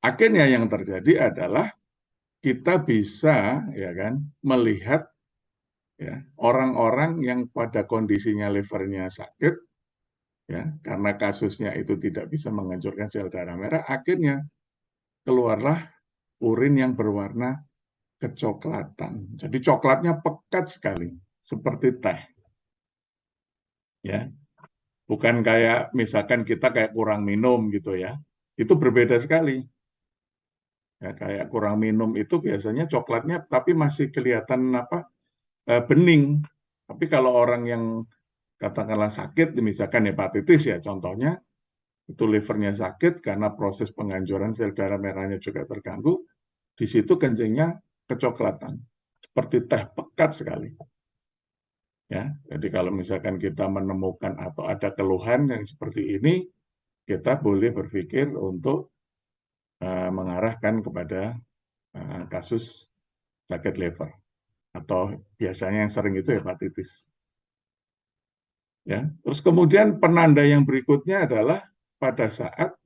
Akhirnya yang terjadi adalah kita bisa ya kan melihat ya orang-orang yang pada kondisinya livernya sakit ya karena kasusnya itu tidak bisa menghancurkan sel darah merah, akhirnya keluarlah urin yang berwarna kecoklatan. Jadi coklatnya pekat sekali seperti teh ya. Bukan kayak misalkan kita kayak kurang minum gitu ya. Itu berbeda sekali. Ya, kayak kurang minum itu biasanya coklatnya tapi masih kelihatan apa bening. Tapi kalau orang yang katakanlah sakit, misalkan hepatitis ya contohnya, itu livernya sakit karena proses penghancuran sel darah merahnya juga terganggu, di situ kencingnya kecoklatan, seperti teh pekat sekali. Ya, jadi kalau misalkan kita menemukan atau ada keluhan yang seperti ini, kita boleh berpikir untuk mengarahkan kepada kasus sakit liver atau biasanya yang sering itu hepatitis. Ya, terus kemudian penanda yang berikutnya adalah pada saat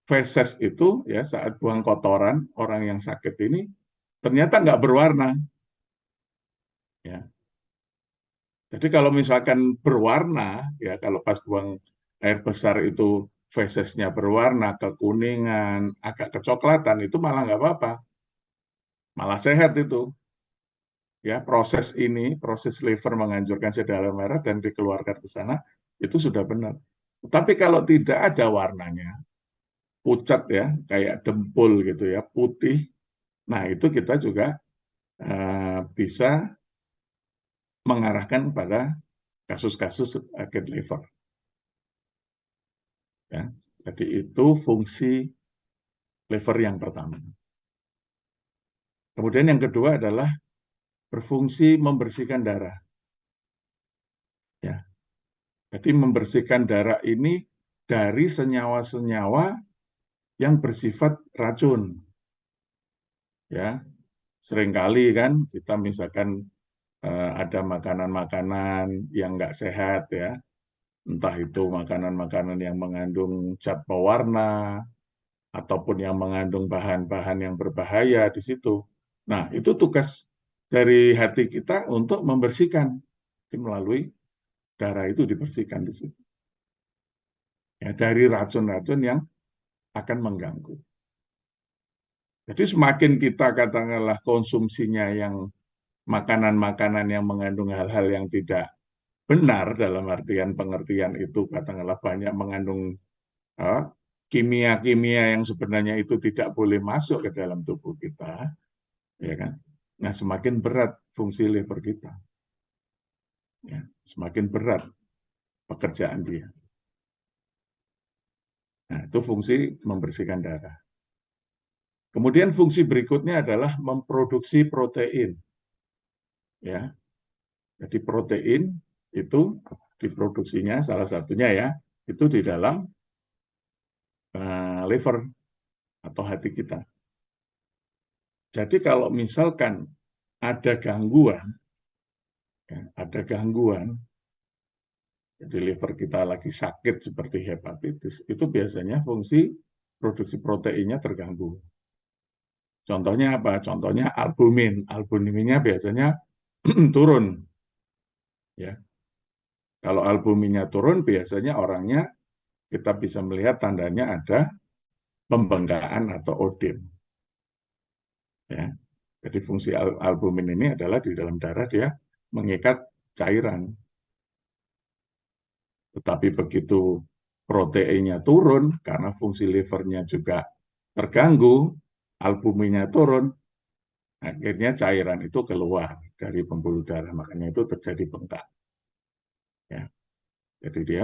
feses itu ya saat buang kotoran orang yang sakit ini ternyata nggak berwarna. Ya, jadi kalau misalkan berwarna ya kalau pas buang air besar itu fesesnya berwarna kekuningan, agak kecoklatan itu malah nggak apa-apa, malah sehat itu. Ya proses ini, proses liver menghancurkan sel darah merah dan dikeluarkan ke sana itu sudah benar. Tapi kalau tidak ada warnanya, pucat ya, kayak dempul gitu ya, putih. Nah, itu kita juga bisa mengarahkan pada kasus-kasus sakit liver. Ya. Jadi itu fungsi liver yang pertama. Kemudian yang kedua adalah berfungsi membersihkan darah. Ya. Jadi membersihkan darah ini dari senyawa-senyawa yang bersifat racun. Ya, seringkali kan kita misalkan ada makanan-makanan yang nggak sehat ya, entah itu makanan-makanan yang mengandung zat pewarna ataupun yang mengandung bahan-bahan yang berbahaya di situ. Nah, itu tugas dari hati kita untuk membersihkan melalui darah itu dibersihkan di situ. Ya, dari racun-racun yang akan mengganggu. Jadi semakin kita katakanlah konsumsinya yang makanan-makanan yang mengandung hal-hal yang tidak benar dalam artian pengertian itu katakanlah banyak mengandung kimia-kimia yang sebenarnya itu tidak boleh masuk ke dalam tubuh kita, ya kan? Nah, semakin berat fungsi liver kita, ya, semakin berat pekerjaan dia. Nah, itu fungsi membersihkan darah. Kemudian fungsi berikutnya adalah memproduksi protein, ya. Jadi protein itu diproduksinya salah satunya ya itu di dalam liver atau hati kita. Jadi kalau misalkan ada gangguan, ya, ada gangguan, jadi liver kita lagi sakit seperti hepatitis, itu biasanya fungsi produksi proteinnya terganggu. Contohnya apa? Contohnya albumin. Albuminnya biasanya turun. Ya, kalau albuminnya turun, biasanya orangnya kita bisa melihat tandanya ada pembengkakan atau odem. Ya, jadi fungsi albumin ini adalah di dalam darah dia mengikat cairan. Tetapi begitu proteinnya turun karena fungsi livernya juga terganggu, albuminnya turun, akhirnya cairan itu keluar dari pembuluh darah, makanya itu terjadi bengkak. Ya, jadi dia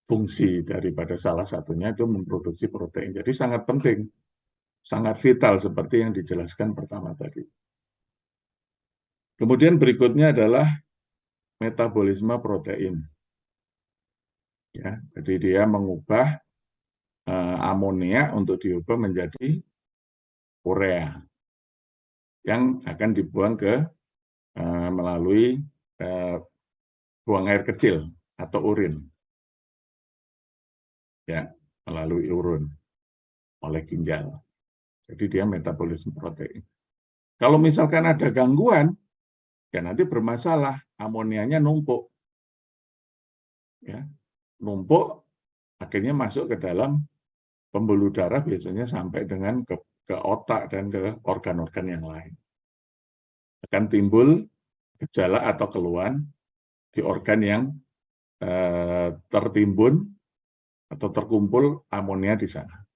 fungsi daripada salah satunya itu memproduksi protein. Jadi sangat penting, sangat vital seperti yang dijelaskan pertama tadi. Kemudian berikutnya adalah metabolisme protein. Ya, jadi dia mengubah amonia untuk diubah menjadi urea yang akan dibuang ke melalui buang air kecil atau urin, ya melalui urun. oleh ginjal. Jadi dia metabolisme protein. Kalau misalkan ada gangguan, ya nanti bermasalah, amonianya numpuk. Ya, numpuk, akhirnya masuk ke dalam pembuluh darah, biasanya sampai dengan ke otak dan ke organ-organ yang lain. Akan timbul gejala atau keluhan di organ yang tertimbun atau terkumpul amonia di sana.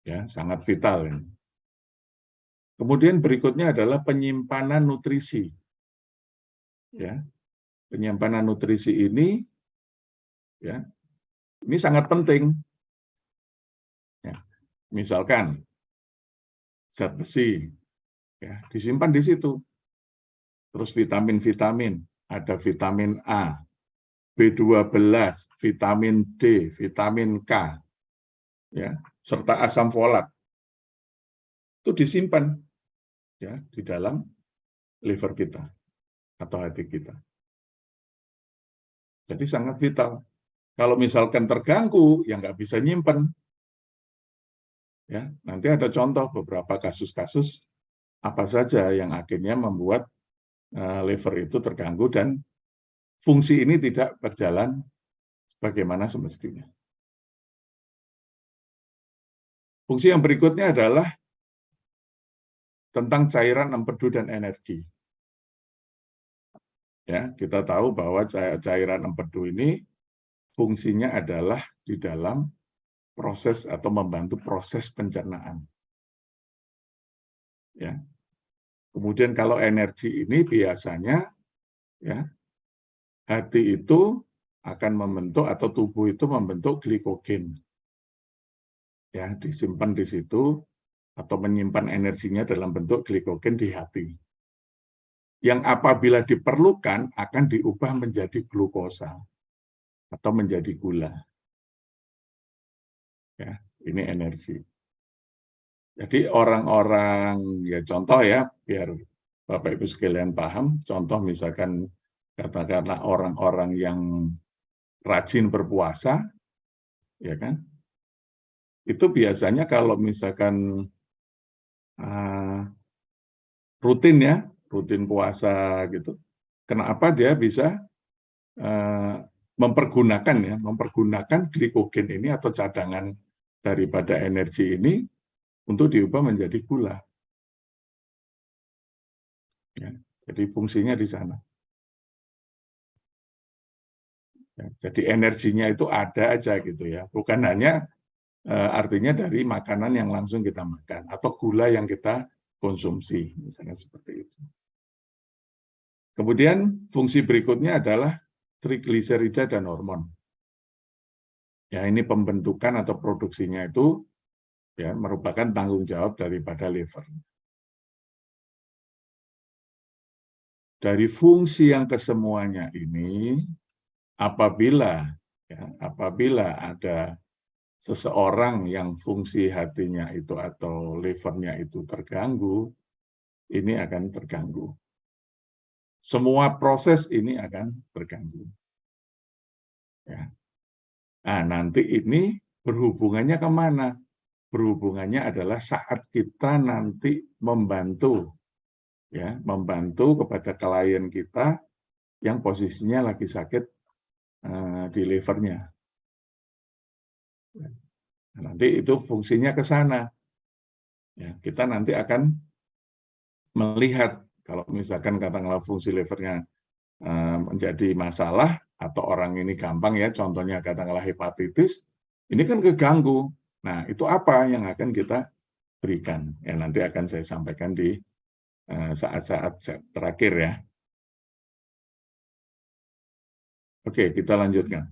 Ya, sangat vital ini. Kemudian berikutnya adalah penyimpanan nutrisi. Ya, penyimpanan nutrisi ini, ya, ini sangat penting. Ya, misalkan zat besi, ya, disimpan di situ. Terus vitamin-vitamin, ada vitamin A, B12, vitamin D, vitamin K, ya, serta asam folat. Itu disimpan, ya, di dalam liver kita atau hati kita. Jadi sangat vital. Kalau misalkan terganggu, ya nggak bisa nyimpen. Ya, nanti ada contoh beberapa kasus-kasus apa saja yang akhirnya membuat liver itu terganggu dan fungsi ini tidak berjalan sebagaimana semestinya. Fungsi yang berikutnya adalah tentang cairan empedu dan energi. Ya, kita tahu bahwa cairan empedu ini fungsinya adalah di dalam proses atau membantu proses pencernaan. Ya. Kemudian kalau energi ini biasanya, ya, hati itu akan membentuk atau tubuh itu membentuk glikogen. Ya, disimpan di situ atau menyimpan energinya dalam bentuk glikogen di hati. Yang apabila diperlukan akan diubah menjadi glukosa atau menjadi gula. Ya, ini energi. Jadi orang-orang, ya contoh ya, biar Bapak Ibu sekalian paham, contoh misalkan katakanlah orang-orang yang rajin berpuasa, ya kan, itu biasanya kalau misalkan rutin ya, rutin puasa gitu, kenapa dia bisa mempergunakan glikogen ini atau cadangan daripada energi ini untuk diubah menjadi gula. Ya, jadi fungsinya di sana. Ya, jadi energinya itu ada aja gitu ya, bukan hanya artinya dari makanan yang langsung kita makan atau gula yang kita konsumsi, misalnya seperti itu. Kemudian fungsi berikutnya adalah trigliserida dan hormon. Ya, ini pembentukan atau produksinya itu ya merupakan tanggung jawab daripada liver. Dari fungsi yang kesemuanya ini, apabila ada seseorang yang fungsi hatinya itu atau livernya itu terganggu, ini akan terganggu. Semua proses ini akan terganggu. Ya. Nah, nanti ini berhubungannya kemana? Berhubungannya adalah saat kita nanti membantu, ya, membantu kepada klien kita yang posisinya lagi sakit di livernya. Nah, nanti itu fungsinya ke sana. Ya, kita nanti akan melihat kalau misalkan katakanlah fungsi livernya menjadi masalah atau orang ini gampang ya, contohnya katakanlah hepatitis, ini kan keganggu. Nah, itu apa yang akan kita berikan? Ya, nanti akan saya sampaikan di saat-saat terakhir ya. Oke, kita lanjutkan.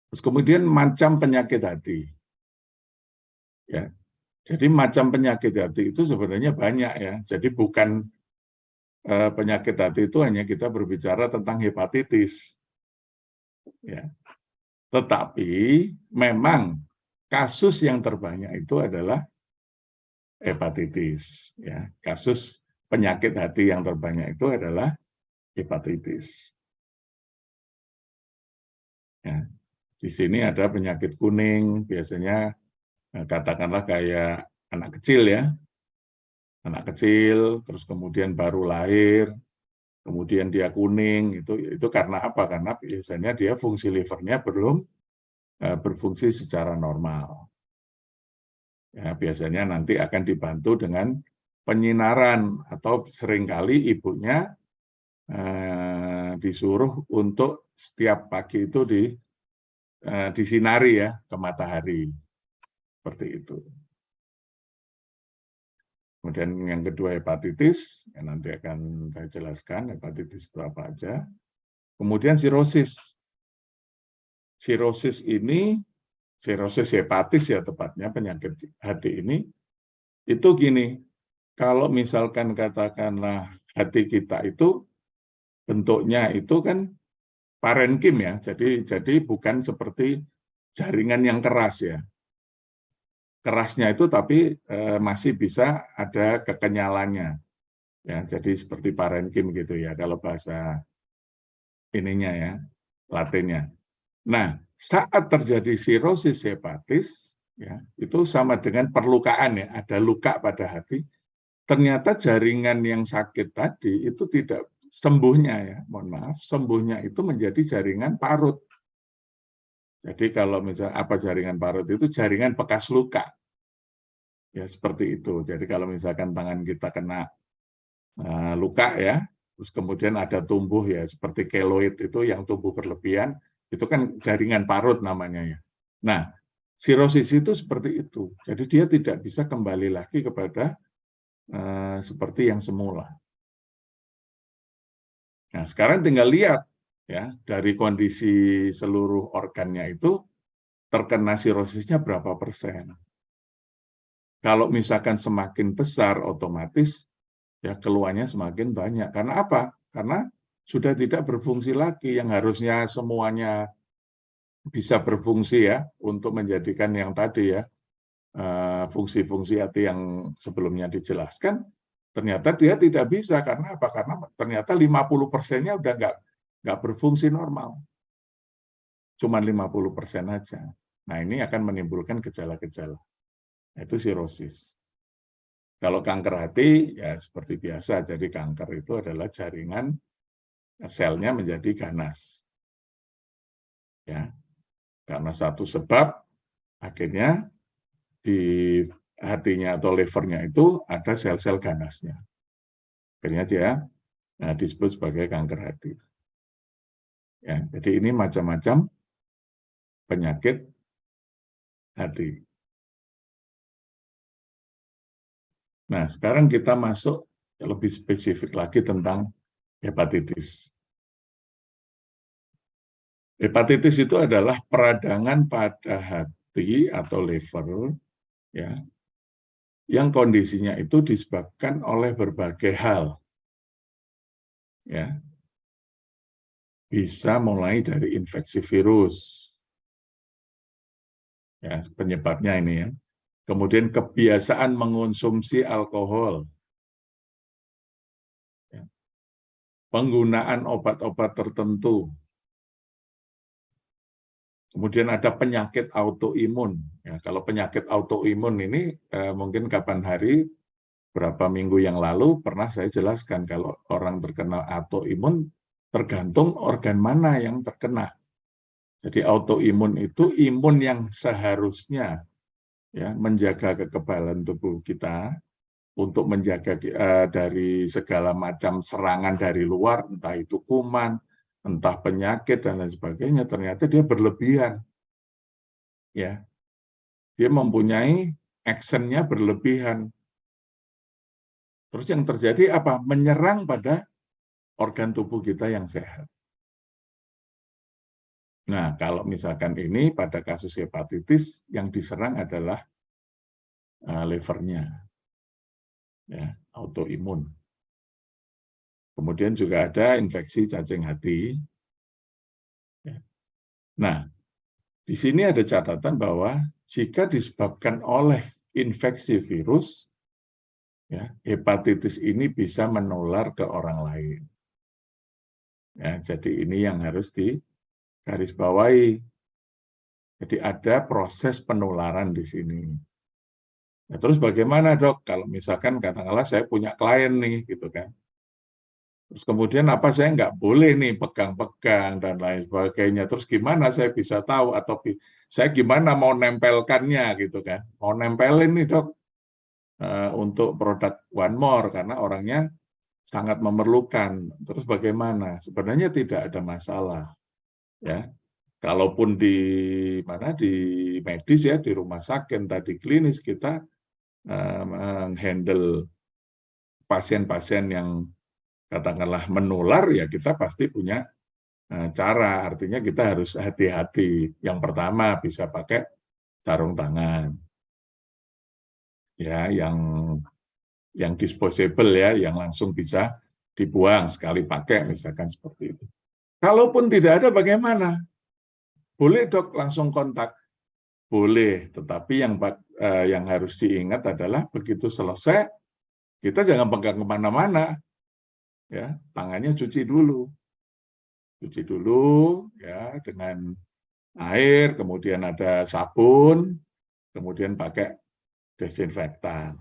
Terus kemudian macam penyakit hati. Ya, jadi macam penyakit hati itu sebenarnya banyak ya. Jadi bukan penyakit hati itu hanya kita berbicara tentang hepatitis. Ya. Tetapi memang kasus yang terbanyak itu adalah hepatitis. Ya. Kasus penyakit hati yang terbanyak itu adalah hepatitis. Ya. Di sini ada penyakit kuning, biasanya katakanlah kayak anak kecil ya, anak kecil, terus kemudian baru lahir, kemudian dia kuning, itu karena apa? Karena biasanya dia fungsi livernya belum berfungsi secara normal. Ya, biasanya nanti akan dibantu dengan penyinaran atau seringkali ibunya disuruh untuk setiap pagi itu disinari ya ke matahari, seperti itu. Kemudian yang kedua hepatitis, ya nanti akan saya jelaskan hepatitis itu apa aja. Kemudian sirosis. Sirosis ini, sirosis hepatis ya tepatnya, penyakit hati ini, itu gini, kalau misalkan katakanlah hati kita itu bentuknya itu kan parenkim ya, jadi bukan seperti jaringan yang keras ya. Kerasnya itu tapi masih bisa ada kekenyalannya. Ya, jadi seperti parenkim gitu ya kalau bahasa ininya ya, Latinnya. Nah, saat terjadi sirosis hepatis, ya, itu sama dengan perlukaan ya, ada luka pada hati. Ternyata jaringan yang sakit tadi itu tidak sembuhnya ya, mohon maaf, sembuhnya itu menjadi jaringan parut. Jadi kalau misalnya apa jaringan parut itu jaringan bekas luka. Ya seperti itu. Jadi kalau misalkan tangan kita kena luka ya, terus kemudian ada tumbuh ya seperti keloid itu yang tumbuh berlebihan, itu kan jaringan parut namanya ya. Nah, sirosis itu seperti itu. Jadi dia tidak bisa kembali lagi kepada seperti yang semula. Nah, sekarang tinggal lihat ya dari kondisi seluruh organnya itu terkena sirosisnya berapa persen. Kalau misalkan semakin besar otomatis ya keluarnya semakin banyak. Karena apa? Karena sudah tidak berfungsi lagi yang harusnya semuanya bisa berfungsi ya untuk menjadikan yang tadi ya fungsi-fungsi hati yang sebelumnya dijelaskan, ternyata dia tidak bisa. Karena apa? Karena ternyata 50%-nya udah nggak berfungsi normal. Cuma 50% aja. Nah, ini akan menimbulkan gejala-gejala. Itu sirosis. Kalau kanker hati, ya seperti biasa. Jadi kanker itu adalah jaringan selnya menjadi ganas. Ya, karena satu sebab, akhirnya di hatinya atau livernya itu ada sel-sel ganasnya. Akhirnya dia disebut sebagai kanker hati. Ya, jadi ini macam-macam penyakit hati. Nah, sekarang kita masuk lebih spesifik lagi tentang hepatitis. Hepatitis itu adalah peradangan pada hati atau liver ya, yang kondisinya itu disebabkan oleh berbagai hal. Ya. Bisa mulai dari infeksi virus. Ya, penyebabnya ini ya. Kemudian kebiasaan mengonsumsi alkohol. Ya. Penggunaan obat-obat tertentu. Kemudian ada penyakit autoimun. Ya, kalau penyakit autoimun ini mungkin kapan hari, berapa minggu yang lalu pernah saya jelaskan kalau orang terkena autoimun tergantung organ mana yang terkena. Jadi autoimun itu imun yang seharusnya ya menjaga kekebalan tubuh kita untuk menjaga dari segala macam serangan dari luar, entah itu kuman, entah penyakit dan lain sebagainya, ternyata dia berlebihan. Ya, dia mempunyai actionnya berlebihan. Terus yang terjadi apa? Menyerang pada organ tubuh kita yang sehat. Nah, kalau misalkan ini pada kasus hepatitis yang diserang adalah livernya, ya, autoimun. Kemudian juga ada infeksi cacing hati. Nah, di sini ada catatan bahwa jika disebabkan oleh infeksi virus, ya, hepatitis ini bisa menular ke orang lain. Ya, jadi ini yang harus digarisbawahi. Jadi ada proses penularan di sini. Nah, terus bagaimana dok? Kalau misalkan katakanlah saya punya klien nih, gitu kan. Terus kemudian apa saya nggak boleh nih pegang-pegang dan lain sebagainya. Terus gimana saya bisa tahu atau saya gimana mau nempelkannya gitu kan? Mau nempelin nih dok untuk produk One More karena orangnya sangat memerlukan. Terus bagaimana? Sebenarnya tidak ada masalah, ya. Kalaupun di mana di medis ya, di rumah sakit, tadi klinis kita menghandle pasien-pasien yang katakanlah menular, ya kita pasti punya cara. Artinya kita harus hati-hati. Yang pertama bisa pakai sarung tangan, ya, yang disposable ya, yang langsung bisa dibuang sekali pakai, misalkan seperti itu. Kalaupun tidak ada, bagaimana? Boleh dok langsung kontak, boleh. Tetapi yang harus diingat adalah begitu selesai, kita jangan pegang kemana-mana, ya, tangannya cuci dulu ya dengan air, kemudian ada sabun, kemudian pakai desinfektan,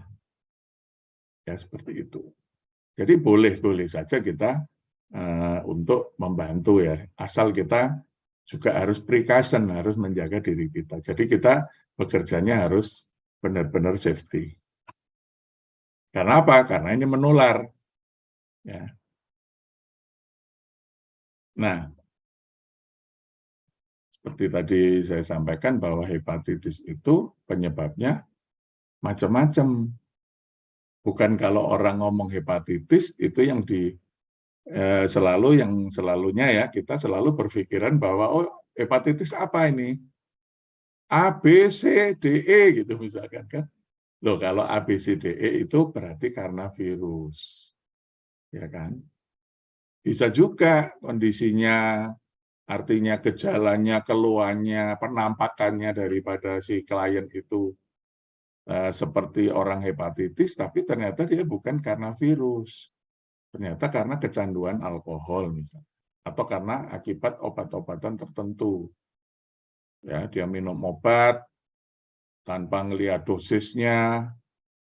ya seperti itu. Jadi boleh saja kita untuk membantu ya, asal kita juga harus precaution, harus menjaga diri kita. Jadi kita bekerjanya harus benar-benar safety. Karena apa? Karena ini menular. Ya. Nah, seperti tadi saya sampaikan bahwa hepatitis itu penyebabnya macam-macam. Bukan kalau orang ngomong hepatitis itu yang selalunya ya kita selalu berpikiran bahwa oh hepatitis apa ini? A, B, C, D, E gitu misalkan kan. Loh kalau A, B, C, D, E itu berarti karena virus. Ya kan? Bisa juga kondisinya, artinya gejalanya, keluhannya, penampakannya daripada si klien itu seperti orang hepatitis, tapi ternyata dia bukan karena virus. Ternyata karena kecanduan alkohol misalnya. Atau karena akibat obat-obatan tertentu. Ya, dia minum obat tanpa melihat dosisnya,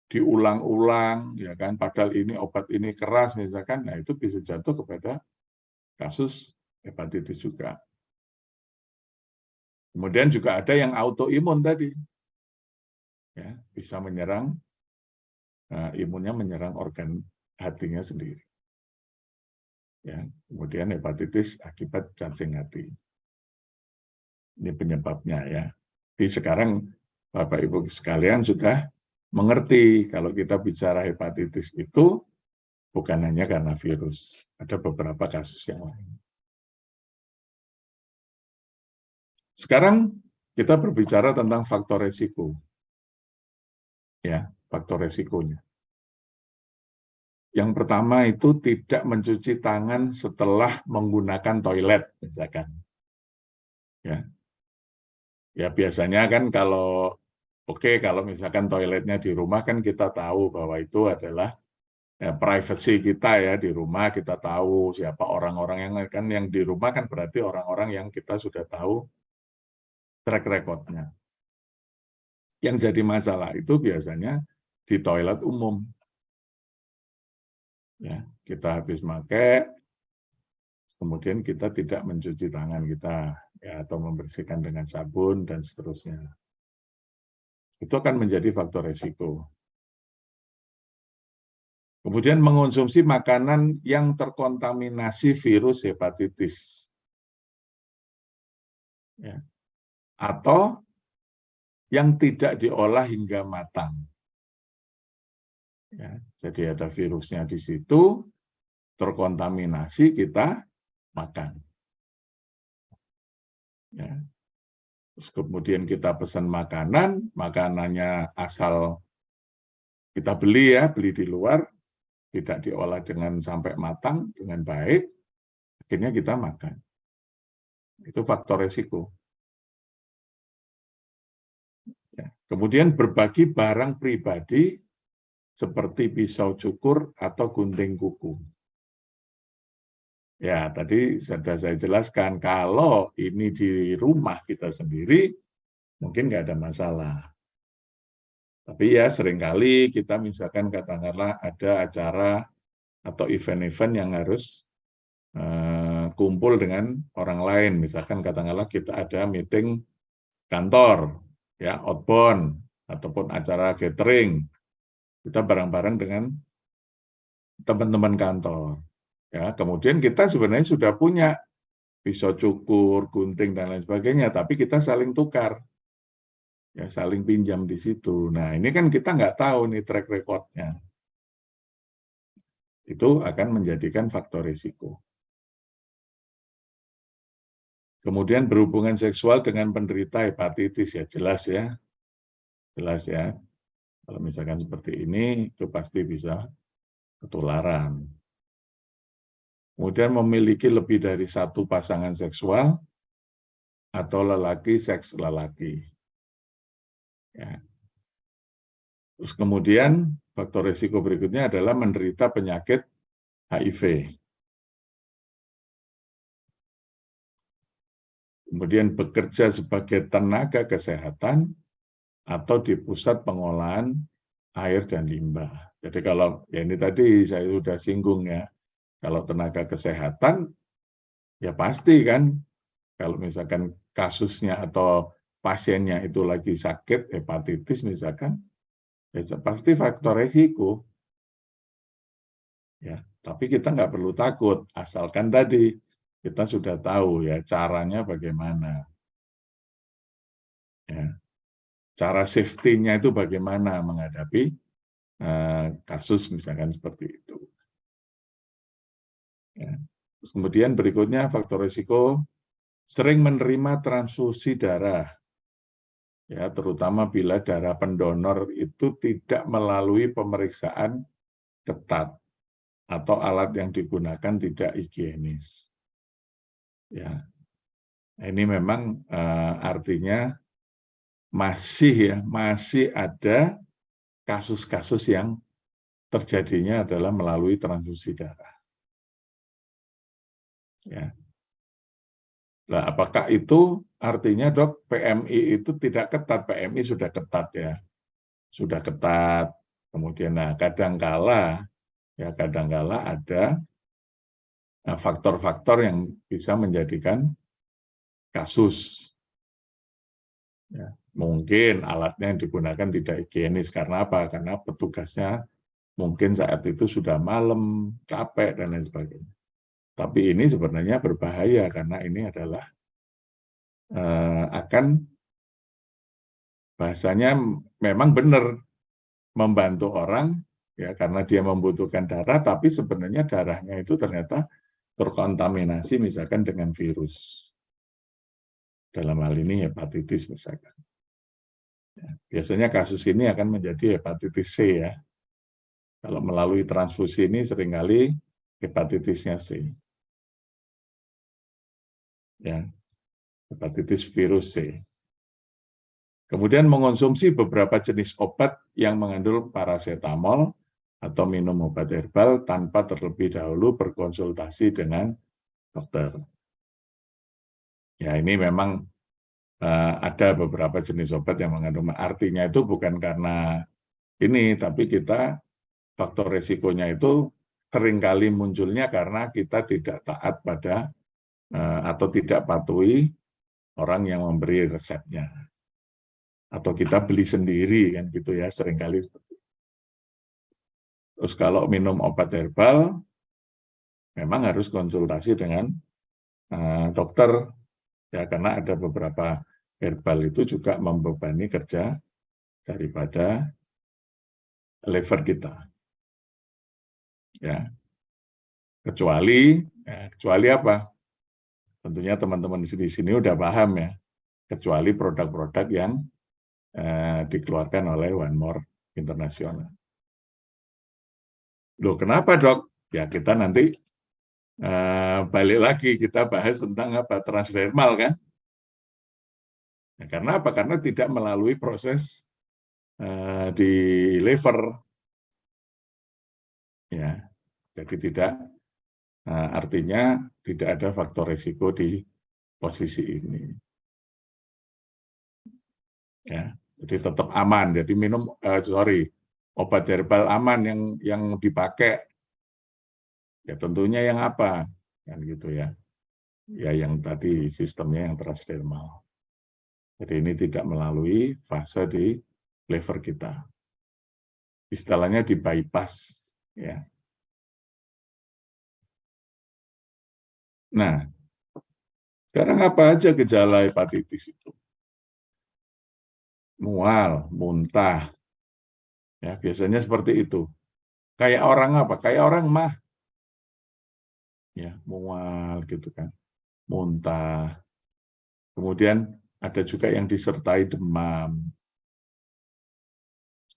diulang-ulang, ya kan? Padahal ini obat ini keras misalkan, nah itu bisa jatuh kepada kasus hepatitis juga. Kemudian juga ada yang autoimun tadi, ya bisa menyerang imunnya menyerang organ hatinya sendiri. Ya, kemudian hepatitis akibat cacing hati. Ini penyebabnya ya. Jadi sekarang Bapak Ibu sekalian sudah mengerti kalau kita bicara hepatitis itu bukan hanya karena virus, ada beberapa kasus yang lain. Sekarang kita berbicara tentang faktor resiko. Ya, faktor resikonya. Yang pertama itu tidak mencuci tangan setelah menggunakan toilet, misalkan. Ya biasanya kan kalau kalau misalkan toiletnya di rumah kan kita tahu bahwa itu adalah ya, privacy kita ya di rumah, kita tahu siapa orang-orang yang di rumah kan berarti orang-orang yang kita sudah tahu track record-nya. Yang jadi masalah itu biasanya di toilet umum. Ya, kita habis pakai, kemudian kita tidak mencuci tangan kita ya, atau membersihkan dengan sabun dan seterusnya. Itu akan menjadi faktor resiko. Kemudian mengonsumsi makanan yang terkontaminasi virus hepatitis. Ya. Atau yang tidak diolah hingga matang. Ya. Jadi ada virusnya di situ, terkontaminasi, kita makan. Ya. Terus kemudian kita pesan makanan, makanannya asal kita beli ya, beli di luar, tidak diolah dengan sampai matang, dengan baik, akhirnya kita makan. Itu faktor resiko. Ya. Kemudian berbagi barang pribadi seperti pisau cukur atau gunting kuku. Ya, tadi sudah saya jelaskan, kalau ini di rumah kita sendiri, mungkin nggak ada masalah. Tapi ya seringkali kita misalkan katakanlah ada acara atau event-event yang harus kumpul dengan orang lain. Misalkan katakanlah kita ada meeting kantor, ya outbound, ataupun acara catering. Kita bareng-bareng dengan teman-teman kantor. Ya, kemudian kita sebenarnya sudah punya pisau cukur, gunting, dan lain sebagainya, tapi kita saling tukar. Ya, saling pinjam di situ. Nah, ini kan kita nggak tahu nih track record-nya. Itu akan menjadikan faktor risiko. Kemudian berhubungan seksual dengan penderita hepatitis, ya jelas ya. Jelas ya. Kalau misalkan seperti ini, itu pasti bisa ketularan. Kemudian memiliki lebih dari satu pasangan seksual atau lelaki seks lelaki. Ya. Terus kemudian faktor risiko berikutnya adalah menderita penyakit HIV. Kemudian bekerja sebagai tenaga kesehatan atau di pusat pengolahan air dan limbah. Jadi kalau ya ini tadi saya sudah singgung ya, kalau tenaga kesehatan ya pasti kan kalau misalkan kasusnya atau pasiennya itu lagi sakit hepatitis misalkan, ya pasti faktor resiko. Ya, tapi kita nggak perlu takut, asalkan tadi kita sudah tahu ya caranya bagaimana. Ya, cara safety-nya itu bagaimana menghadapi kasus misalkan seperti itu. Ya. Terus kemudian berikutnya faktor risiko sering menerima transfusi darah, ya terutama bila darah pendonor itu tidak melalui pemeriksaan ketat atau alat yang digunakan tidak higienis. Ya, ini memang artinya masih ada kasus-kasus yang terjadinya adalah melalui transfusi darah. Ya. Nah, apakah itu artinya dok PMI itu tidak ketat? PMI sudah ketat ya, sudah ketat. Kemudian, nah kadangkala ada faktor-faktor yang bisa menjadikan kasus. Ya, mungkin alatnya yang digunakan tidak higienis karena apa? Karena petugasnya mungkin saat itu sudah malam, capek dan lain sebagainya. Tapi ini sebenarnya berbahaya karena ini adalah akan bahasanya memang benar membantu orang ya karena dia membutuhkan darah, tapi sebenarnya darahnya itu ternyata terkontaminasi misalkan dengan virus. Dalam hal ini hepatitis misalkan. Ya, biasanya kasus ini akan menjadi hepatitis C ya. Kalau melalui transfusi ini seringkali hepatitisnya C. Ya, hepatitis virus C. Kemudian mengonsumsi beberapa jenis obat yang mengandung paracetamol atau minum obat herbal tanpa terlebih dahulu berkonsultasi dengan dokter. Ya, ini memang ada beberapa jenis obat yang mengandung, artinya itu bukan karena ini, tapi kita faktor resikonya itu seringkali munculnya karena kita tidak taat pada atau tidak patuhi orang yang memberi resepnya. Atau kita beli sendiri kan gitu ya, seringkali seperti itu. Terus kalau minum obat herbal memang harus konsultasi dengan dokter ya karena ada beberapa herbal itu juga membebani kerja daripada liver kita. Ya. Kecuali apa? Tentunya teman-teman di sini udah paham ya. Kecuali produk-produk yang dikeluarkan oleh One More International. Loh, kenapa dok? Ya kita nanti balik lagi kita bahas tentang apa transdermal kan? Ya, karena apa? Karena tidak melalui proses di liver, ya. Jadi tidak artinya tidak ada faktor risiko di posisi ini. Ya, jadi tetap aman. Jadi minum, obat herbal aman yang dipakai, ya tentunya yang apa, kan gitu ya. Ya yang tadi sistemnya yang transdermal. Jadi ini tidak melalui fase di lever kita. Istilahnya di bypass, ya. Nah, sekarang apa aja gejala hepatitis itu? Mual, muntah, ya biasanya seperti itu. Kayak orang apa? Kayak orang mah, ya mual gitu kan, muntah. Kemudian ada juga yang disertai demam,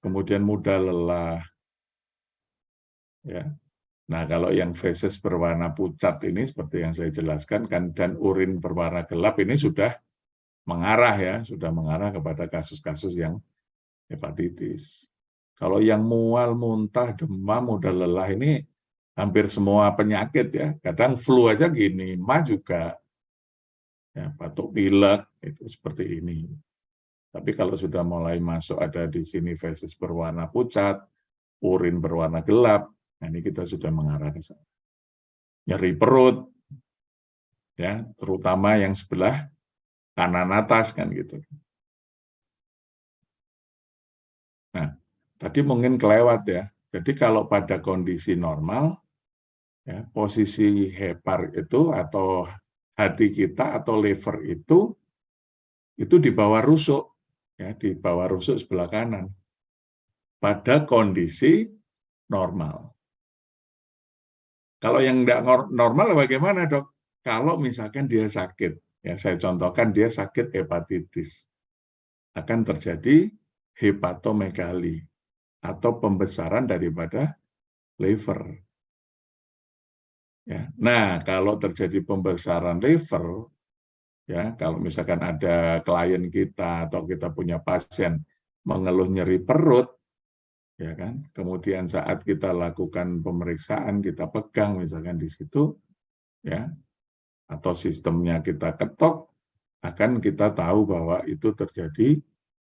kemudian mudah lelah, ya. Nah, kalau yang feses berwarna pucat ini seperti yang saya jelaskan kan, dan urin berwarna gelap ini sudah mengarah ya, sudah mengarah kepada kasus-kasus yang hepatitis. Kalau yang mual, muntah, demam, mudah lelah ini hampir semua penyakit ya. Kadang flu aja gini, mah juga, ya, batuk pilek itu seperti ini. Tapi kalau sudah mulai masuk ada di sini feses berwarna pucat, urin berwarna gelap, nah ini kita sudah mengarah ke sana. Nyeri perut, ya, terutama yang sebelah kanan atas kan gitu. Nah, tadi mungkin kelewat ya. Jadi kalau pada kondisi normal, ya, posisi hepar itu atau hati kita atau liver itu di bawah rusuk, ya, di bawah rusuk sebelah kanan. Pada kondisi normal. Kalau yang tidak normal bagaimana, Dok? Kalau misalkan dia sakit, ya saya contohkan dia sakit hepatitis, akan terjadi hepatomegali atau pembesaran daripada liver. Ya. Nah, kalau terjadi pembesaran liver, ya kalau misalkan ada klien kita atau kita punya pasien mengeluh nyeri perut, ya kan, kemudian saat kita lakukan pemeriksaan, kita pegang misalkan di situ, ya, atau sistemnya kita ketok, akan kita tahu bahwa itu terjadi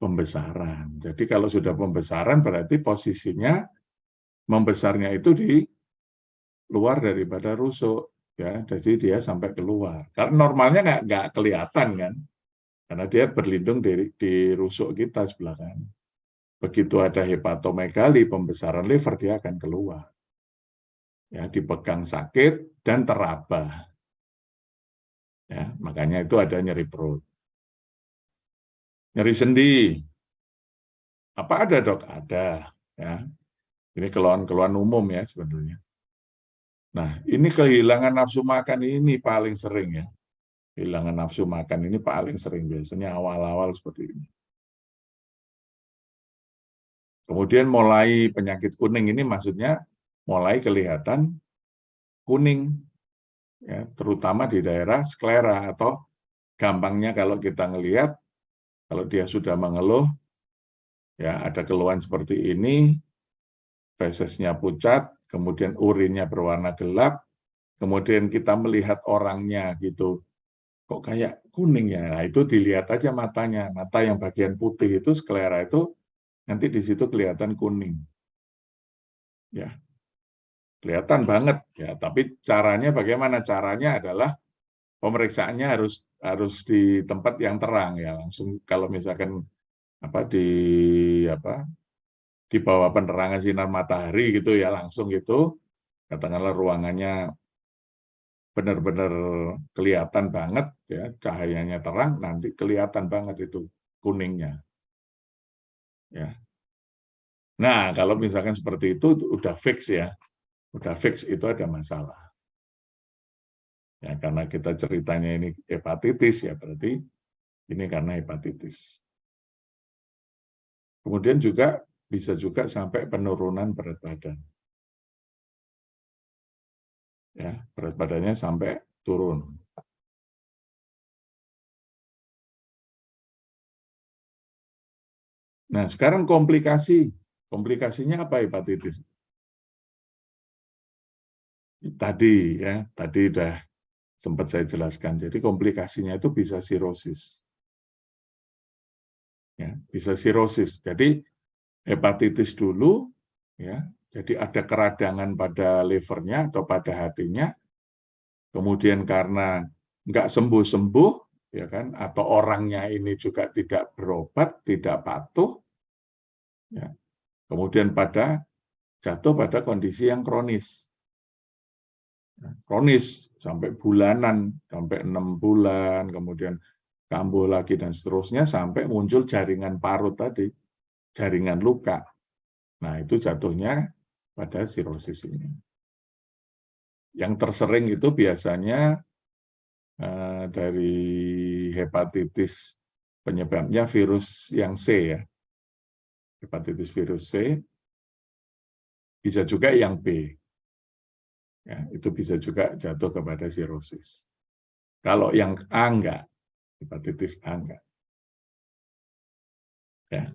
pembesaran. Jadi kalau sudah pembesaran berarti posisinya membesarnya itu di luar daripada rusuk, ya. Jadi dia sampai keluar. Karena normalnya nggak kelihatan kan, karena dia berlindung di rusuk kita sebelah kanan. Begitu ada hepatomegali, pembesaran liver, dia akan keluar. Ya, dipegang sakit dan teraba. Ya, makanya itu ada nyeri perut. Nyeri sendi, apa ada, Dok? Ada. Ya, ini keluhan-keluhan umum ya sebenarnya. Nah, ini kehilangan nafsu makan ini paling sering ya. Kehilangan nafsu makan ini paling sering biasanya awal-awal seperti ini. Kemudian mulai penyakit kuning ini maksudnya mulai kelihatan kuning, ya, terutama di daerah sklera atau gampangnya kalau kita ngelihat kalau dia sudah mengeluh, ya ada keluhan seperti ini, fesesnya pucat, kemudian urinnya berwarna gelap, kemudian kita melihat orangnya gitu, kok kayak kuning ya, nah, itu dilihat aja matanya, mata yang bagian putih itu sklera itu nanti di situ kelihatan kuning, ya. Kelihatan banget ya, tapi caranya bagaimana? Caranya adalah pemeriksaannya harus harus di tempat yang terang ya, langsung kalau misalkan apa di bawah penerangan sinar matahari gitu ya, langsung gitu katakanlah ruangannya benar-benar kelihatan banget ya, cahayanya terang, nanti kelihatan banget itu kuningnya ya. Nah, kalau misalkan seperti itu udah fix ya, udah fix itu ada masalah. Ya, karena kita ceritanya ini hepatitis ya berarti ini karena hepatitis. Kemudian juga bisa juga sampai penurunan berat badan. Ya, berat badannya sampai turun. Nah, sekarang komplikasinya apa hepatitis? Tadi ya, tadi udah sempat saya jelaskan. Jadi komplikasinya itu bisa sirosis. ya, bisa sirosis. Jadi hepatitis dulu, ya, jadi ada keradangan pada livernya atau pada hatinya, kemudian karena nggak sembuh-sembuh, ya kan, atau orangnya ini juga tidak berobat, tidak patuh, ya, kemudian jatuh pada kondisi yang kronis. Kronis sampai bulanan, sampai 6 bulan, kemudian kambuh lagi dan seterusnya sampai muncul jaringan parut tadi, jaringan luka. Nah, itu jatuhnya pada sirosis ini. Yang tersering itu biasanya dari hepatitis penyebabnya virus yang C ya. Hepatitis virus C, bisa juga yang B. Ya, itu bisa juga jatuh kepada sirosis. Kalau yang A enggak, hepatitis A enggak. Ya.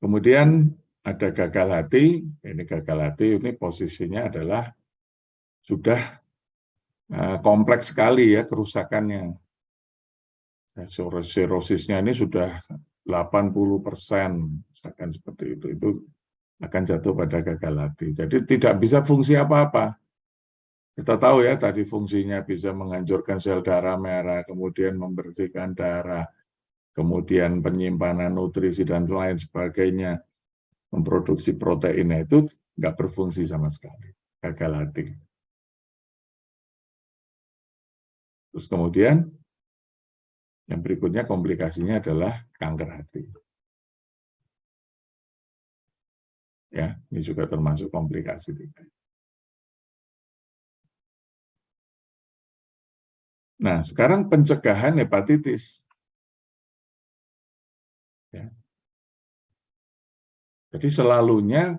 Kemudian ada gagal hati, ini gagal hati ini posisinya adalah sudah kompleks sekali ya kerusakannya. Sirosisnya ini sudah 80%, misalkan seperti itu akan jatuh pada gagal hati. Jadi tidak bisa fungsi apa-apa. Kita tahu ya tadi fungsinya bisa menghancurkan sel darah merah, kemudian membersihkan darah, kemudian penyimpanan nutrisi dan lain sebagainya, memproduksi proteinnya itu nggak berfungsi sama sekali, gagal hati. Terus kemudian yang berikutnya komplikasinya adalah kanker hati. Ya, ini juga termasuk komplikasi. Nah, sekarang pencegahan hepatitis. Ya. Jadi selalunya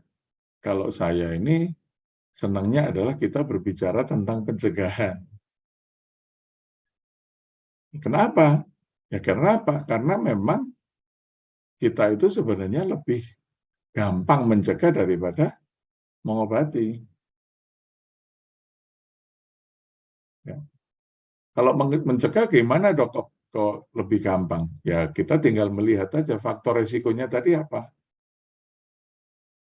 kalau saya ini senangnya adalah kita berbicara tentang pencegahan. Kenapa? Ya karena apa? Karena memang kita itu sebenarnya lebih gampang mencegah daripada mengobati. Ya. Kalau mencegah gimana dok? Kok lebih gampang? Ya kita tinggal melihat aja faktor resikonya tadi apa.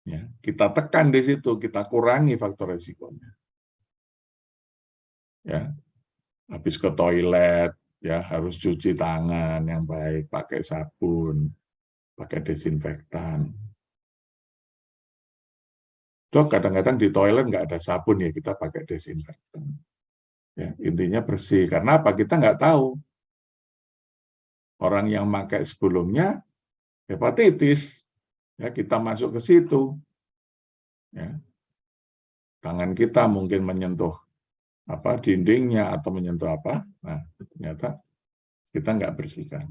Ya, kita tekan di situ, kita kurangi faktor resikonya. Ya, habis ke toilet, ya harus cuci tangan yang baik, pakai sabun, pakai desinfektan. Dok, kadang-kadang di toilet nggak ada sabun ya kita pakai desinfektan. Ya, intinya bersih. Karena apa? Kita nggak tahu orang yang pakai sebelumnya hepatitis, ya kita masuk ke situ, ya tangan kita mungkin menyentuh apa dindingnya atau menyentuh apa, nah ternyata kita nggak bersihkan.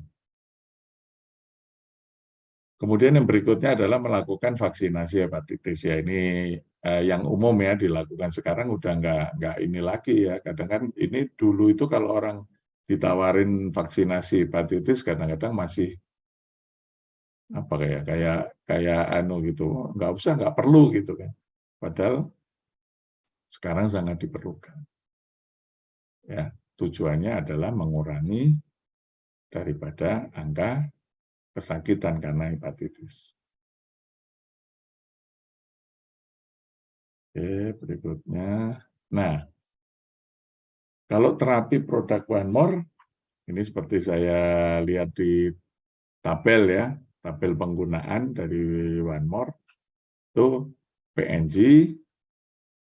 Kemudian yang berikutnya adalah melakukan vaksinasi hepatitis ya ini yang umum ya dilakukan sekarang udah nggak ini lagi ya kadang kan ini dulu itu kalau orang ditawarin vaksinasi hepatitis kadang-kadang masih apa kayak anu gitu nggak perlu gitu kan padahal sekarang sangat diperlukan ya tujuannya adalah mengurangi daripada angka kesakitan karena hepatitis. Oke, berikutnya. Nah, kalau terapi produk One More, ini seperti saya lihat di tabel ya, tabel penggunaan dari One More, itu PNG,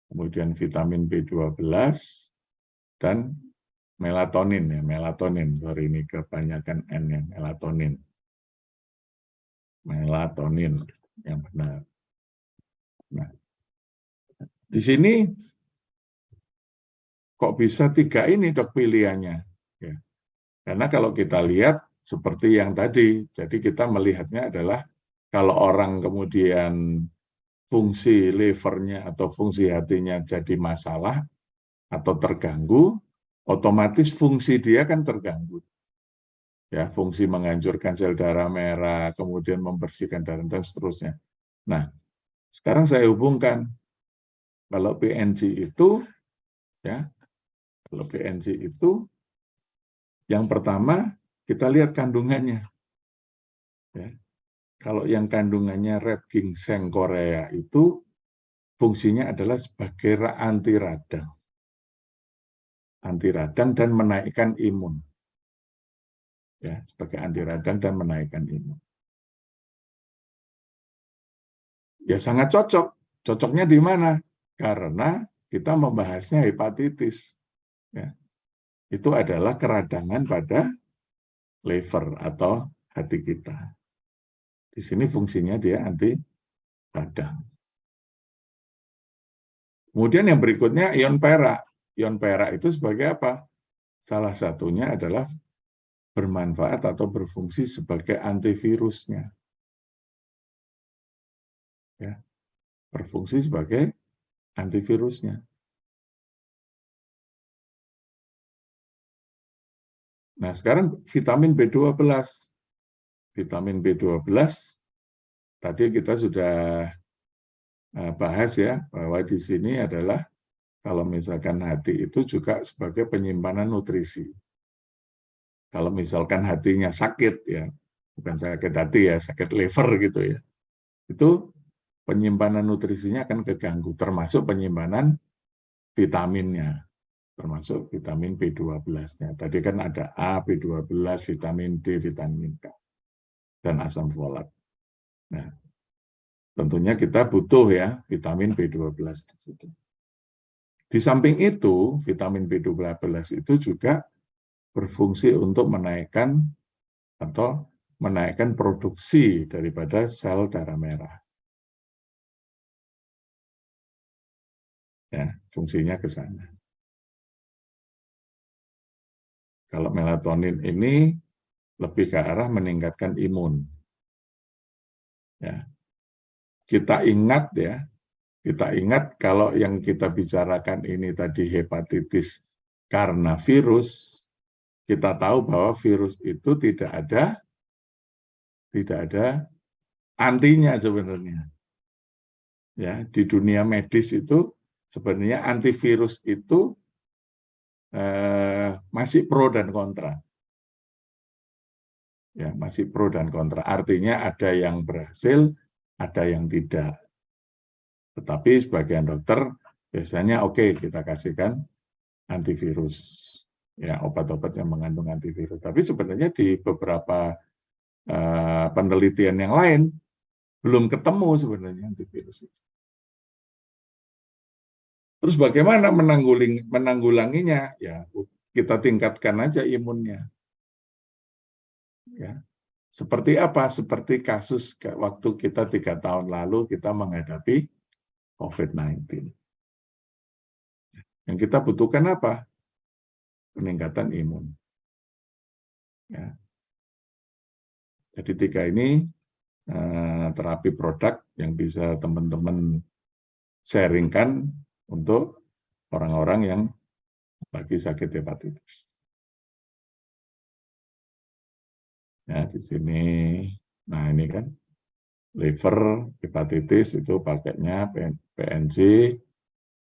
kemudian vitamin B12, dan melatonin ya, melatonin. Sorry ini kebanyakan N ya, melatonin. Melatonin yang benar. Nah, di sini kok bisa 3 ini dok pilihannya? Ya. Karena kalau kita lihat seperti yang tadi, jadi kita melihatnya adalah kalau orang kemudian fungsi livernya atau fungsi hatinya jadi masalah atau terganggu, otomatis fungsi dia kan terganggu. Ya, fungsi menghancurkan sel darah merah, kemudian membersihkan darah dan seterusnya. Nah, sekarang saya hubungkan kalau PNG itu ya, kalau PNG itu yang pertama kita lihat kandungannya. Ya. Kalau yang kandungannya red ginseng Korea itu fungsinya adalah sebagai anti radang dan menaikkan imun. Ya, sebagai anti radang dan menaikkan imun. Ya sangat cocok. Cocoknya di mana? Karena kita membahasnya hepatitis. Ya. Itu adalah keradangan pada liver atau hati kita. Di sini fungsinya dia anti radang. Kemudian yang berikutnya ion perak. Ion perak itu sebagai apa? Salah satunya adalah bermanfaat atau berfungsi sebagai antivirusnya. Ya, berfungsi sebagai antivirusnya. Nah, sekarang vitamin B12. Vitamin B12 tadi kita sudah bahas ya, bahwa di sini adalah kalau misalkan hati itu juga sebagai penyimpanan nutrisi. Kalau misalkan hatinya sakit ya, bukan sakit hati ya, sakit liver gitu ya, itu penyimpanan nutrisinya akan keganggu, termasuk penyimpanan vitaminnya, termasuk vitamin B12-nya. Tadi kan ada A, B12, vitamin D, vitamin K, dan asam folat. Nah, tentunya kita butuh ya vitamin B12 di situ. Di samping itu, vitamin B12 itu juga berfungsi untuk menaikkan atau menaikkan produksi daripada sel darah merah. Ya, fungsinya ke sana. Kalau melatonin ini lebih ke arah meningkatkan imun. Ya. Kita ingat kalau yang kita bicarakan ini tadi hepatitis karena virus, kita tahu bahwa virus itu tidak ada antinya sebenarnya. Ya, di dunia medis itu sebenarnya antivirus itu masih pro dan kontra. Ya, masih pro dan kontra. Artinya ada yang berhasil, ada yang tidak. Tetapi sebagian dokter biasanya oke, kita kasihkan antivirus. Ya, obat-obat yang mengandung antivirus. Tapi sebenarnya di beberapa penelitian yang lain belum ketemu sebenarnya antivirus itu. Terus bagaimana menanggulanginya? Ya, kita tingkatkan aja imunnya. Ya. Seperti apa? Seperti kasus waktu kita 3 tahun lalu kita menghadapi COVID-19. Yang kita butuhkan apa? Peningkatan imun. Ya. Jadi 3 ini terapi produk yang bisa teman-teman sharingkan untuk orang-orang yang lagi sakit hepatitis. Ya, di sini, nah ini kan liver, hepatitis itu pakainya PNG,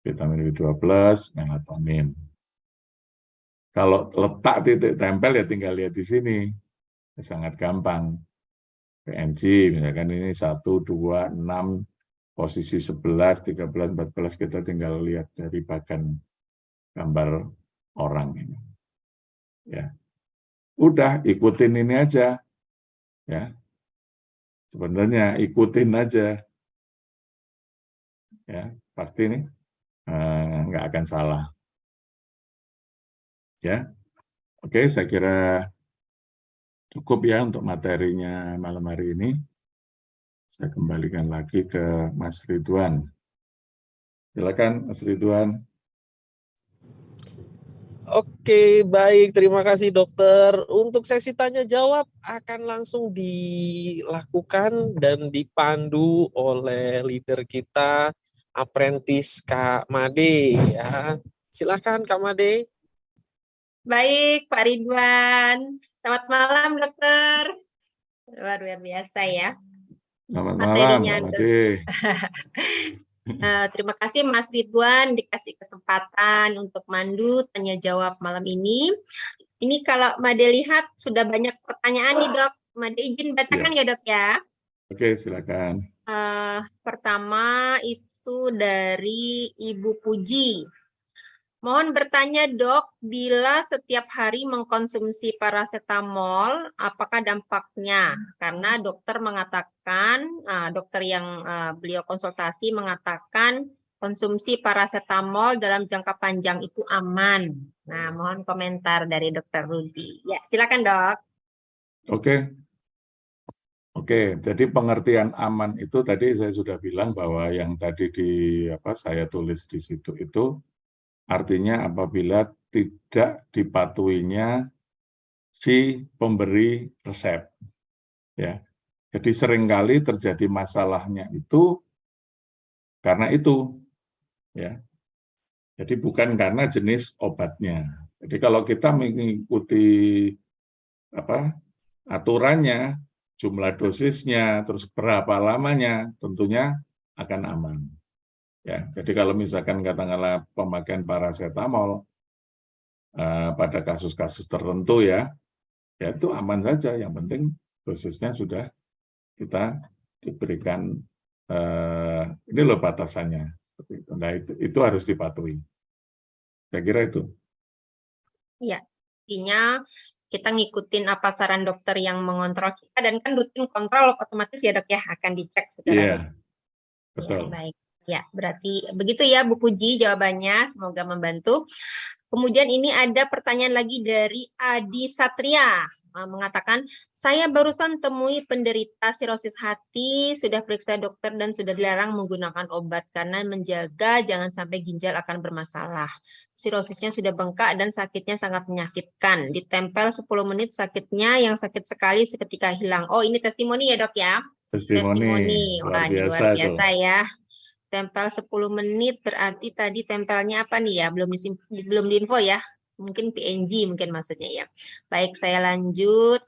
vitamin B12, melatonin. Kalau letak titik tempel ya tinggal lihat di sini, sangat gampang. PNG, misalkan ini 1, 2, 6, posisi 11, 13, 14, kita tinggal lihat dari bagan gambar orang ini. Ya, udah ikutin ini aja, ya. Sebenarnya ikutin aja, ya pasti nih nggak akan salah. Ya, oke, saya kira cukup ya untuk materinya malam hari ini. Saya kembalikan lagi ke Mas Ridwan. Silakan, Mas Ridwan. Oke, baik. Terima kasih dokter. Untuk sesi tanya jawab akan langsung dilakukan dan dipandu oleh leader kita, Apprentice Kak Made. Ya. Silakan Kak Made. Baik, Pak Ridwan. Selamat malam, dokter. Luar biasa ya. Selamat malam, Materinya, Pak Made. Terima kasih Mas Ridwan dikasih kesempatan untuk mandu tanya jawab malam ini. Ini kalau Made lihat sudah banyak pertanyaan nih dok. Made izin bacakan ya dok ya. Oke, silakan. Pertama itu dari Ibu Puji. Mohon bertanya dok, bila setiap hari mengkonsumsi paracetamol, apakah dampaknya? Karena dokter mengatakan, dokter yang beliau konsultasi mengatakan konsumsi paracetamol dalam jangka panjang itu aman. Nah, mohon komentar dari dokter Rudi. Ya, silakan dok. Oke. Oke, jadi pengertian aman itu tadi saya sudah bilang bahwa yang tadi saya tulis di situ itu artinya apabila tidak dipatuhinya si pemberi resep, ya. Jadi seringkali terjadi masalahnya itu karena itu, ya. Jadi bukan karena jenis obatnya. Jadi kalau kita mengikuti aturannya, jumlah dosisnya, terus berapa lamanya, tentunya akan aman. Ya, jadi kalau misalkan katakanlah pemakaian paracetamol pada kasus-kasus tertentu ya itu aman saja. Yang penting dosisnya sudah kita diberikan ini loh batasannya. Nah itu harus dipatuhi. Saya kira itu. Iya, intinya kita ngikutin apa saran dokter yang mengontrol kita dan kan rutin kontrol otomatis ya dok ya akan dicek secara Iya, rutin. betul. Ya, baik. Ya, berarti begitu ya Bu Puji jawabannya, semoga membantu. Kemudian ini ada pertanyaan lagi dari Adi Satria mengatakan, saya barusan temui penderita sirosis hati, sudah periksa dokter dan sudah dilarang menggunakan obat karena menjaga jangan sampai ginjal akan bermasalah. Sirosisnya sudah bengkak dan sakitnya sangat menyakitkan. Ditempel 10 menit sakitnya, yang sakit sekali seketika hilang. Oh, ini testimoni ya dok ya? Testimoni, Wah, ini luar biasa biasa itu. ya. Tempel 10 menit berarti tadi tempelnya apa nih ya? Belum diinfo ya. Mungkin PNG mungkin maksudnya ya. Baik, saya lanjut.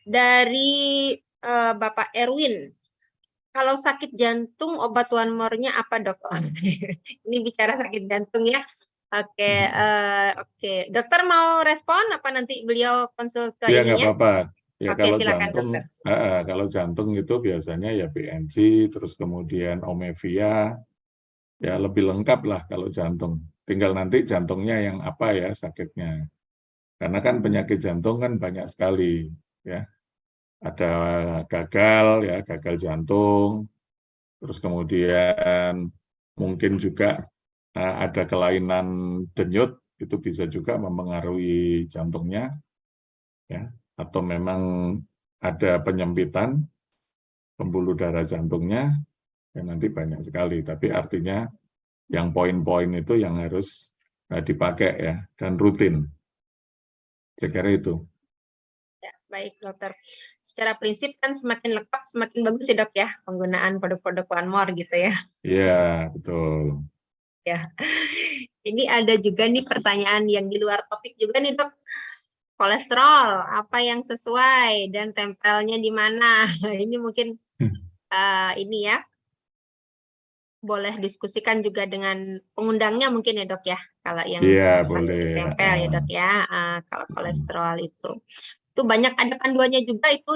Dari Bapak Erwin. Kalau sakit jantung obat one more-nya apa dok? Ini bicara sakit jantung ya. Oke, oke. Dokter mau respon apa nanti beliau konsul ke Ya nggak ininya? apa-apa. Ya Oke, kalau silakan jantung, dokter. kalau jantung itu biasanya ya PNG, terus kemudian Omevia, ya lebih lengkap lah kalau jantung. Tinggal nanti jantungnya yang apa ya sakitnya. Karena kan penyakit jantung kan banyak sekali, ya. Ada gagal ya, gagal jantung, terus kemudian mungkin juga ada kelainan denyut, itu bisa juga mempengaruhi jantungnya, ya. Atau memang ada penyempitan pembuluh darah jantungnya, ya nanti banyak sekali. Tapi artinya yang poin-poin itu yang harus dipakai ya dan rutin. Saya kira itu. Ya, baik dokter. Secara prinsip kan semakin lengkap semakin bagus ya dok ya penggunaan produk-produk One More gitu ya. Iya, betul. Ya. Ini ada juga nih pertanyaan yang di luar topik juga nih dok. Kolesterol apa yang sesuai dan tempelnya di mana? Ini mungkin ini ya boleh diskusikan juga dengan pengundangnya mungkin ya dok ya. Kalau yang Iya, masalah boleh. titik tempel ya dok ya. Kalau kolesterol itu banyak ada panduannya juga itu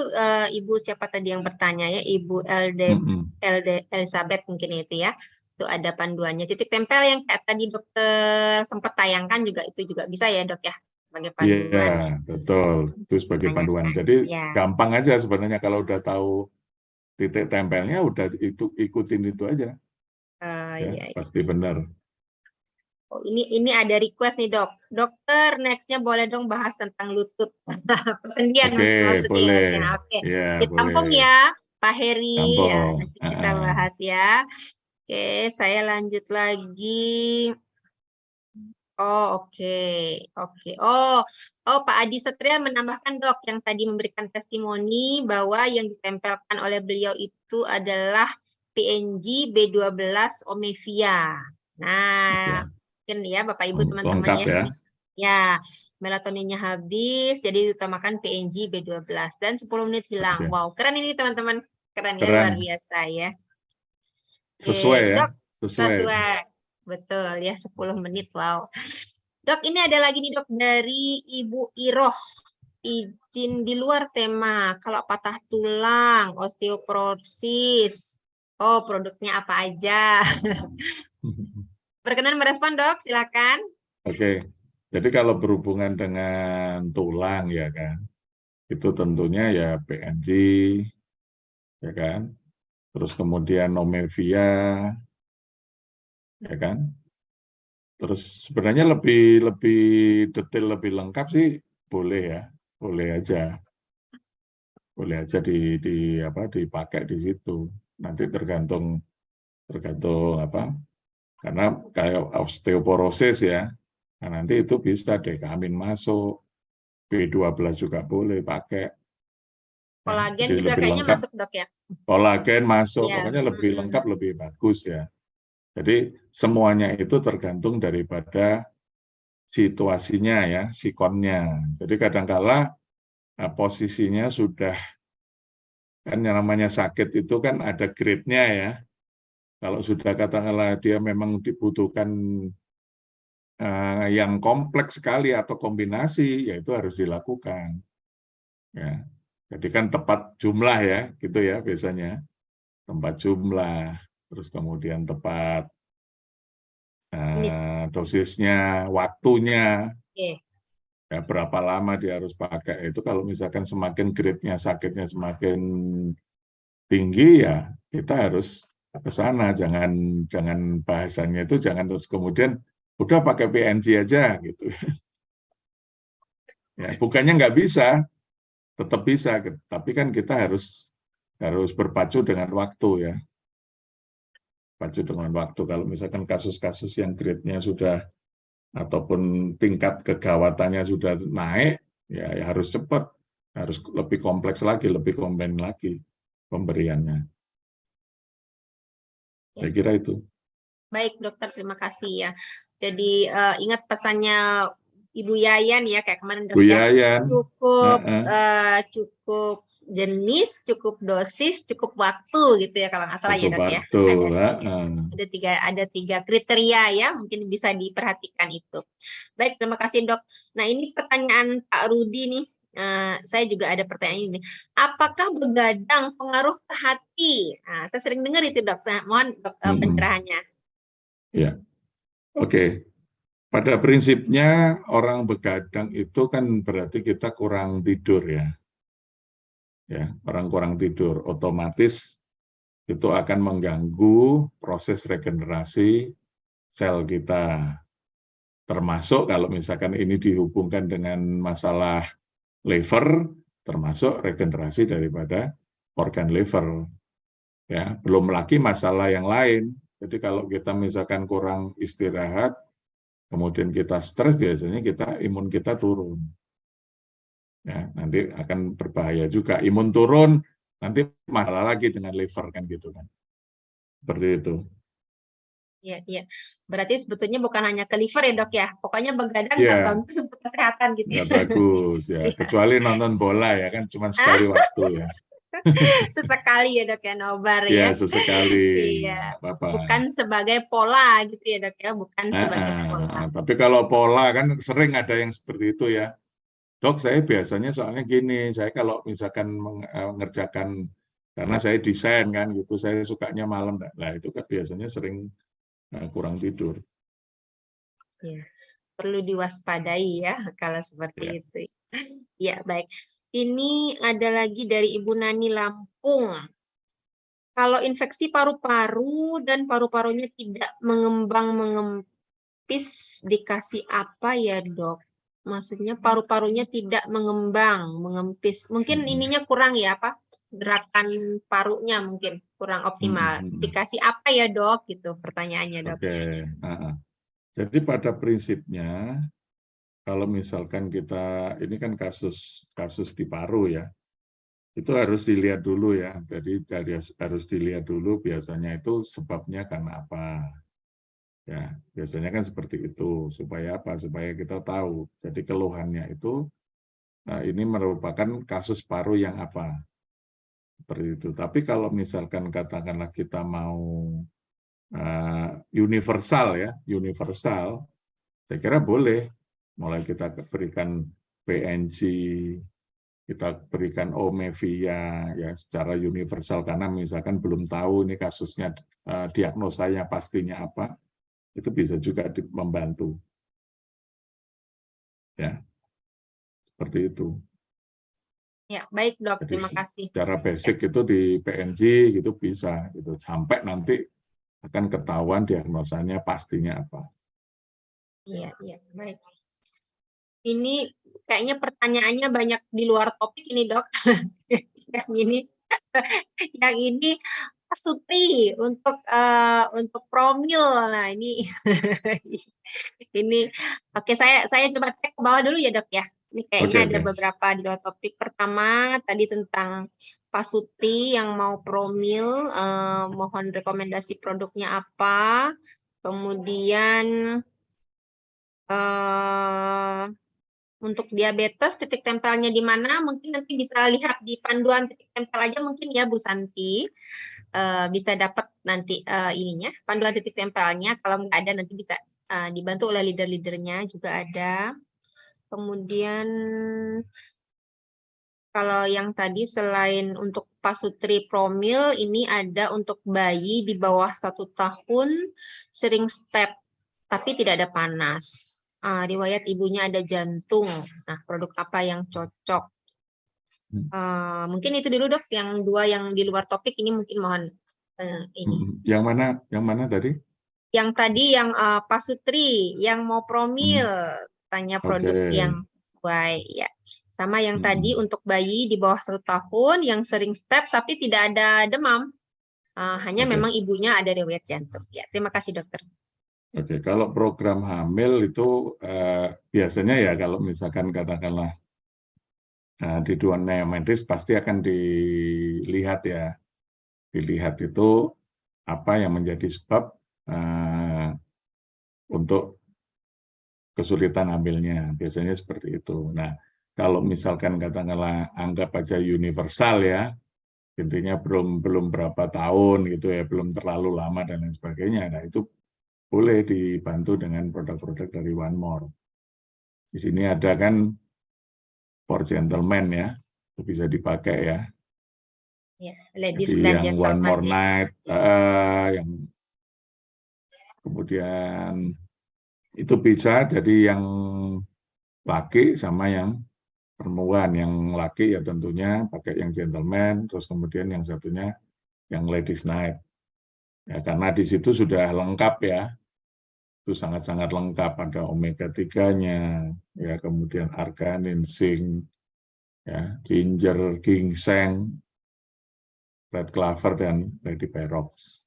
Ibu siapa tadi yang bertanya ya Ibu LD Elizabeth mungkin itu ya itu ada panduannya titik tempel yang kayak tadi dokter sempat tayangkan juga itu juga bisa ya dok ya sebagai Iya, panduan betul. Itu sebagai panduan. tanyakan Jadi ya gampang aja sebenarnya kalau udah tahu titik tempelnya, udah ikutin itu aja. Ya, ya. pasti benar. Oh, ini ada request nih dok dokter nextnya boleh dong bahas tentang lutut persendian Oke, maksudnya boleh. ya oke Iya, ditampung boleh. ya Pak Heri ya, Tampung. nanti kita bahas ya. Oke, saya lanjut lagi. Oh, oke. Oh, Pak Adi Satria menambahkan dok yang tadi memberikan testimoni bahwa yang ditempelkan oleh beliau itu adalah PNG B12 Omevia. Nah, Ya, mungkin ya Bapak Ibu teman-teman lengkap ya. ya. Ya, melatoninnya habis, jadi diutamakan PNG B12 dan 10 menit hilang. Oke. Wow, keren ini teman-teman. Keren ya, luar Keren. biasa ya. Sesuai ya. Dok, Sesuai. betul ya 10 menit wow. Dok ini ada lagi nih dok dari Ibu Iroh. izin di luar tema. Kalau patah tulang, osteoporosis. Oh, produknya apa aja? Berkenan merespon, Dok? Silakan. Oke, jadi kalau berhubungan dengan tulang ya kan, itu tentunya ya PNG, ya kan, terus kemudian Nomevia, ya kan, terus sebenarnya lebih detail, lebih lengkap sih boleh ya, boleh aja dipakai di situ. Nanti tergantung apa, karena kayak osteoporosis ya, nah nanti itu bisa dekamin masuk, B12 juga boleh pakai. Ya, Kolagen jadi juga lebih kayaknya lengkap, masuk, Dok, ya? kolagen masuk, Ya. pokoknya lebih lengkap, lebih bagus ya. Jadi semuanya itu tergantung daripada situasinya ya, sikonnya. Jadi kadangkala posisinya sudah, kan yang namanya sakit itu kan ada grade-nya ya. Kalau sudah katakanlah dia memang dibutuhkan yang kompleks sekali atau kombinasi, ya itu harus dilakukan. Ya. Jadi kan tepat jumlah ya, gitu ya biasanya. Tempat jumlah, terus kemudian tepat dosisnya, waktunya, Oke. ya berapa lama dia harus pakai. Itu kalau misalkan semakin grade-nya, sakitnya semakin tinggi, ya kita harus ke sana. Jangan bahasanya itu jangan terus kemudian udah pakai PNG aja gitu. Ya, bukannya nggak bisa, tetap bisa, tapi kan kita harus berpacu dengan waktu ya. Pacu dengan waktu. Kalau misalkan kasus-kasus yang grade-nya sudah ataupun tingkat kegawatannya sudah naik, ya harus cepat, harus lebih kompleks lagi, lebih komplain lagi pemberiannya. Saya kira itu. Baik, Dokter, terima kasih ya. Jadi ingat pesannya Ibu Yayan ya, kayak kemarin, Dok, Bu ya. Yayan. Cukup jenis, cukup dosis, cukup waktu gitu ya, kalau nggak salah ya, Dok, ya. Ada tiga kriteria ya, mungkin bisa diperhatikan itu. Baik, terima kasih, Dok. Nah, ini pertanyaan Pak Rudi nih. Saya juga ada pertanyaan ini. Apakah begadang pengaruh ke hati? Nah, saya sering dengar itu, Dok. Mohon, Dok, pencerahannya. Ya, oke. Pada prinsipnya orang begadang itu kan berarti kita kurang tidur ya. Ya, orang kurang tidur, otomatis itu akan mengganggu proses regenerasi sel kita. Termasuk kalau misalkan ini dihubungkan dengan masalah liver, termasuk regenerasi daripada organ liver. Ya, belum lagi masalah yang lain. Jadi kalau kita misalkan kurang istirahat, kemudian kita stres, biasanya imun kita turun. Ya, nanti akan berbahaya juga. Imun turun, nanti masalah lagi dengan liver kan gitu kan. Seperti itu. Iya. Berarti sebetulnya bukan hanya ke liver ya, Dok, ya. Pokoknya begadang nggak bagus untuk kesehatan gitu. Nggak bagus ya. Kecuali nonton bola ya kan, cuma sekali waktu ya. Sesekali ya, Dok, ya, nobar Ya, ya. sesekali. Iya. Apa-apa. Bukan sebagai pola gitu ya, Dok, ya. Bukan sebagai pola. Tapi kalau pola kan sering ada yang seperti itu ya. Dok, saya biasanya soalnya gini, saya kalau misalkan mengerjakan, karena saya desain kan gitu, saya sukanya malam. Nah, itu kan biasanya sering kurang tidur. Ya, perlu diwaspadai ya kalau seperti itu. Ya, baik. Ini ada lagi dari Ibu Nani Lampung. Kalau infeksi paru-paru dan paru-parunya tidak mengempis, dikasih apa ya, Dok? Maksudnya paru-parunya tidak mengempis. Mungkin ininya kurang ya, apa? Gerakan parunya mungkin kurang optimal. Dikasih apa ya, Dok? Gitu pertanyaannya, Dok. Oke. Jadi pada prinsipnya, kalau misalkan kita, ini kan kasus di paru ya, itu harus dilihat dulu ya. Jadi harus dilihat dulu biasanya itu sebabnya karena apa. Ya, biasanya kan seperti itu. Supaya apa? Supaya kita tahu. Jadi keluhannya itu ini merupakan kasus paru yang apa. Seperti itu. Tapi kalau misalkan katakanlah kita mau universal ya, saya kira boleh. Mulai kita berikan PNG, kita berikan Omevia ya secara universal karena misalkan belum tahu ini kasusnya diagnosanya pastinya apa, itu bisa juga membantu. Ya, seperti itu. Ya, baik dok, Jadi terima kasih. secara basic itu di PNG gitu bisa gitu sampai nanti akan ketahuan diagnosanya pastinya apa. Iya, iya, baik. Ini kayaknya pertanyaannya banyak di luar topik ini dok. Yang ini, yang ini Suti untuk promil. Nah ini, ini oke saya coba cek ke bawah dulu ya dok ya. Ini kayaknya Oke, ada oke. beberapa di luar topik. Pertama tadi tentang Pak Suti yang mau promil, mohon rekomendasi produknya apa. Kemudian untuk diabetes titik tempelnya di mana? Mungkin nanti bisa lihat di panduan titik tempel aja mungkin ya Bu Santi. Bisa dapat nanti ininya panduan titik tempelnya. Kalau nggak ada nanti bisa dibantu oleh leader-leadernya juga ada. Kemudian kalau yang tadi selain untuk pasutri promil, ini ada untuk bayi di bawah 1 tahun, sering step, tapi tidak ada panas. Riwayat ibunya ada jantung. Nah, produk apa yang cocok? Mungkin itu dulu dok, yang 2 yang di luar topik ini mungkin mohon ini. Yang mana tadi? Yang tadi yang pasutri, yang mau promil, tanya produk yang baik ya. Sama yang tadi untuk bayi di bawah 1 tahun yang sering step tapi tidak ada demam, hanya memang ibunya ada riwayat jantung. Ya, terima kasih dokter. Oke, kalau program hamil itu biasanya ya kalau misalkan katakanlah di dunia medis pasti akan dilihat ya, dilihat itu apa yang menjadi sebab untuk kesulitan hamilnya, biasanya seperti itu. Nah, kalau misalkan katakanlah anggap aja universal ya, intinya belum berapa tahun gitu ya, belum terlalu lama dan lain sebagainya. Nah, itu boleh dibantu dengan produk-produk dari One More. Di sini ada kan For Gentleman ya, itu bisa dipakai ya. Ya, ladies Jadi dan yang One gentlemen. More Night, yang kemudian itu bisa jadi yang laki sama yang perempuan. Yang laki ya tentunya pakai yang gentleman, terus kemudian yang satunya yang ladies night. Ya, karena di situ sudah lengkap ya, itu sangat-sangat lengkap, ada omega 3-nya, ya kemudian arganin, zinc, ya, ginger, ginseng, red clover dan ladyperox.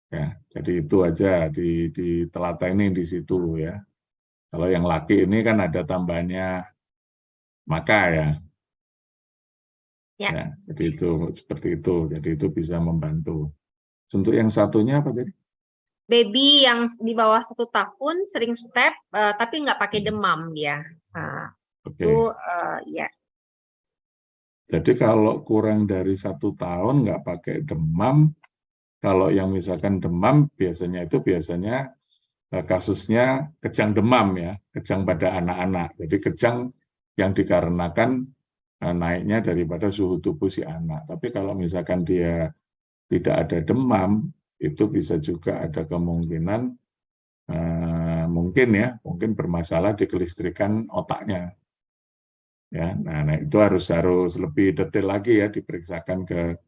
Ya, jadi itu aja ditelatenin di situ ya. Kalau yang laki ini kan ada tambahnya maka ya. Ya. Ya, jadi itu seperti itu. Jadi itu bisa membantu. Untuk yang satunya apa tadi? Baby yang di bawah 1 tahun sering step tapi nggak pakai demam dia. Itu ya. Jadi kalau kurang dari 1 tahun nggak pakai demam, kalau yang misalkan demam biasanya kasusnya kejang demam ya, kejang pada anak-anak. Jadi kejang yang dikarenakan naiknya daripada suhu tubuh si anak. Tapi kalau misalkan dia tidak ada demam, itu bisa juga ada kemungkinan mungkin bermasalah di kelistrikan otaknya. Ya, nah itu harus lebih detail lagi ya, diperiksakan ke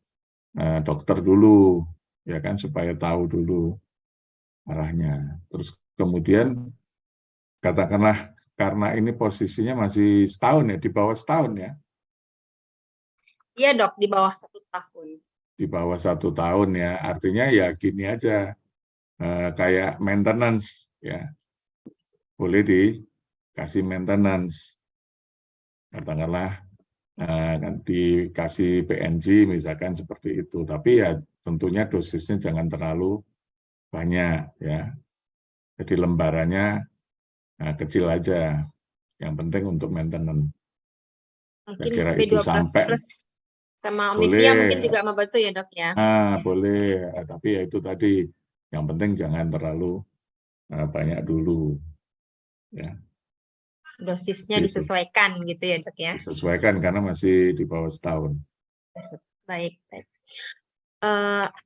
dokter dulu, ya kan, supaya tahu dulu arahnya. Terus kemudian katakanlah karena ini posisinya masih setahun ya, di bawah setahun ya. Iya dok, di bawah 1 tahun. Di bawah 1 tahun ya, artinya ya gini aja, kayak maintenance ya, boleh dikasih maintenance, katakanlah dikasih PNG misalkan seperti itu, tapi ya tentunya dosisnya jangan terlalu banyak ya, jadi lembarannya kecil aja, yang penting untuk maintenance. Mungkin Kira-kira itu B12 sampai plus sama boleh, Omivia mungkin juga membantu ya dok ya. boleh, tapi ya itu tadi, yang penting jangan terlalu banyak dulu ya. dosisnya Gitu. disesuaikan gitu ya dok ya. Disesuaikan karena masih di bawah setahun. Baik, baik.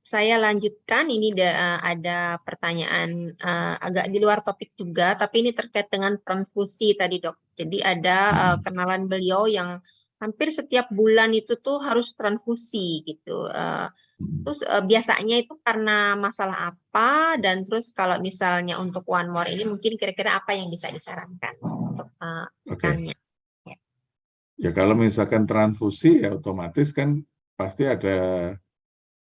Saya lanjutkan, ini ada pertanyaan agak di luar topik juga, tapi ini terkait dengan transfusi tadi dok. Jadi ada kenalan beliau yang hampir setiap bulan itu tuh harus transfusi gitu. Terus biasanya itu karena masalah apa, dan terus kalau misalnya untuk One More ini mungkin kira-kira apa yang bisa disarankan untuk Oke. rekannya? Ya kalau misalkan transfusi ya otomatis kan pasti ada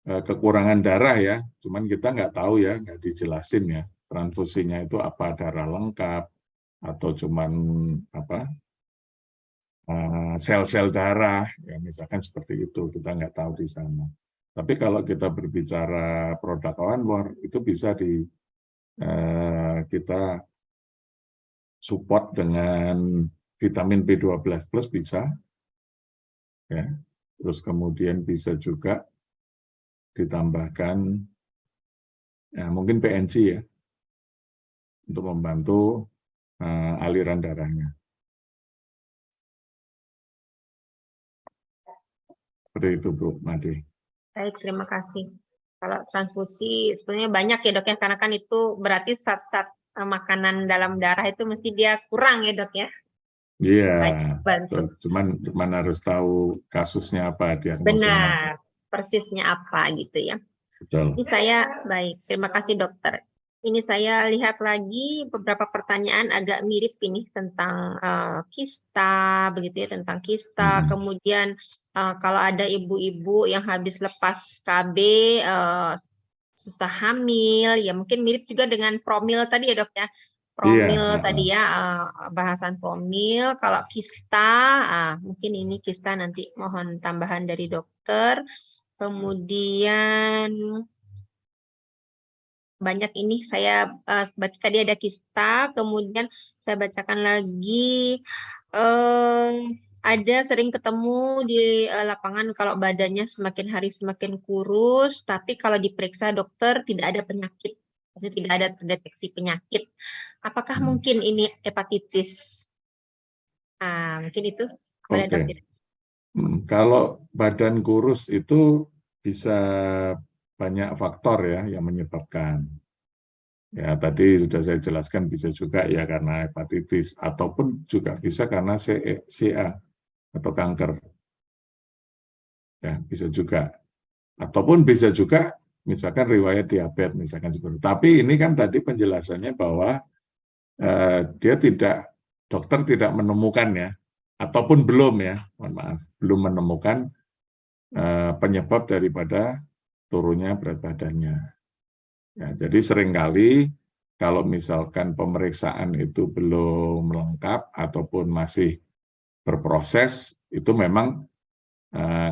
kekurangan darah ya. Cuman kita nggak tahu ya, nggak dijelasin ya. Transfusinya itu apa, darah lengkap atau cuman apa sel-sel darah ya, misalkan seperti itu, kita nggak tahu di sana. Tapi kalau kita berbicara produk One More itu bisa kita support dengan vitamin B12 plus bisa ya. Terus kemudian bisa juga ditambahkan ya, mungkin PNC ya untuk membantu aliran darahnya. Seperti itu Bu Made. Baik, terima kasih. Kalau transfusi sebenarnya banyak ya dok ya, karena kan itu berarti zat-zat makanan dalam darah itu mesti dia kurang ya dok ya. Iya, Bantu. cuman harus tahu kasusnya apa, diagnosanya. Benar, persisnya apa gitu ya. Betul. Ini saya, baik, terima kasih dokter. Ini saya lihat lagi beberapa pertanyaan agak mirip ini tentang kista, begitu ya, tentang kista. Kemudian kalau ada ibu-ibu yang habis lepas KB, susah hamil, ya mungkin mirip juga dengan promil tadi ya dok ya. Promil tadi ya, bahasan promil. Kalau kista, mungkin ini kista nanti mohon tambahan dari dokter. Kemudian banyak ini saya berarti tadi ada kista, kemudian saya bacakan lagi ada sering ketemu di lapangan kalau badannya semakin hari semakin kurus, tapi kalau diperiksa dokter tidak ada penyakit, maksudnya tidak ada terdeteksi penyakit. Apakah mungkin ini hepatitis? Mungkin itu boleh dok. Kalau badan kurus itu bisa banyak faktor ya yang menyebabkan. Ya tadi sudah saya jelaskan bisa juga ya karena hepatitis ataupun juga bisa karena CA atau kanker. Ya bisa juga. Ataupun bisa juga misalkan riwayat diabetes misalkan seperti itu. Tapi ini kan tadi penjelasannya bahwa dia dokter tidak menemukan ya, ataupun belum ya, mohon maaf, belum menemukan penyebab daripada turunnya berat badannya. Ya, jadi seringkali kalau misalkan pemeriksaan itu belum lengkap ataupun masih berproses, itu memang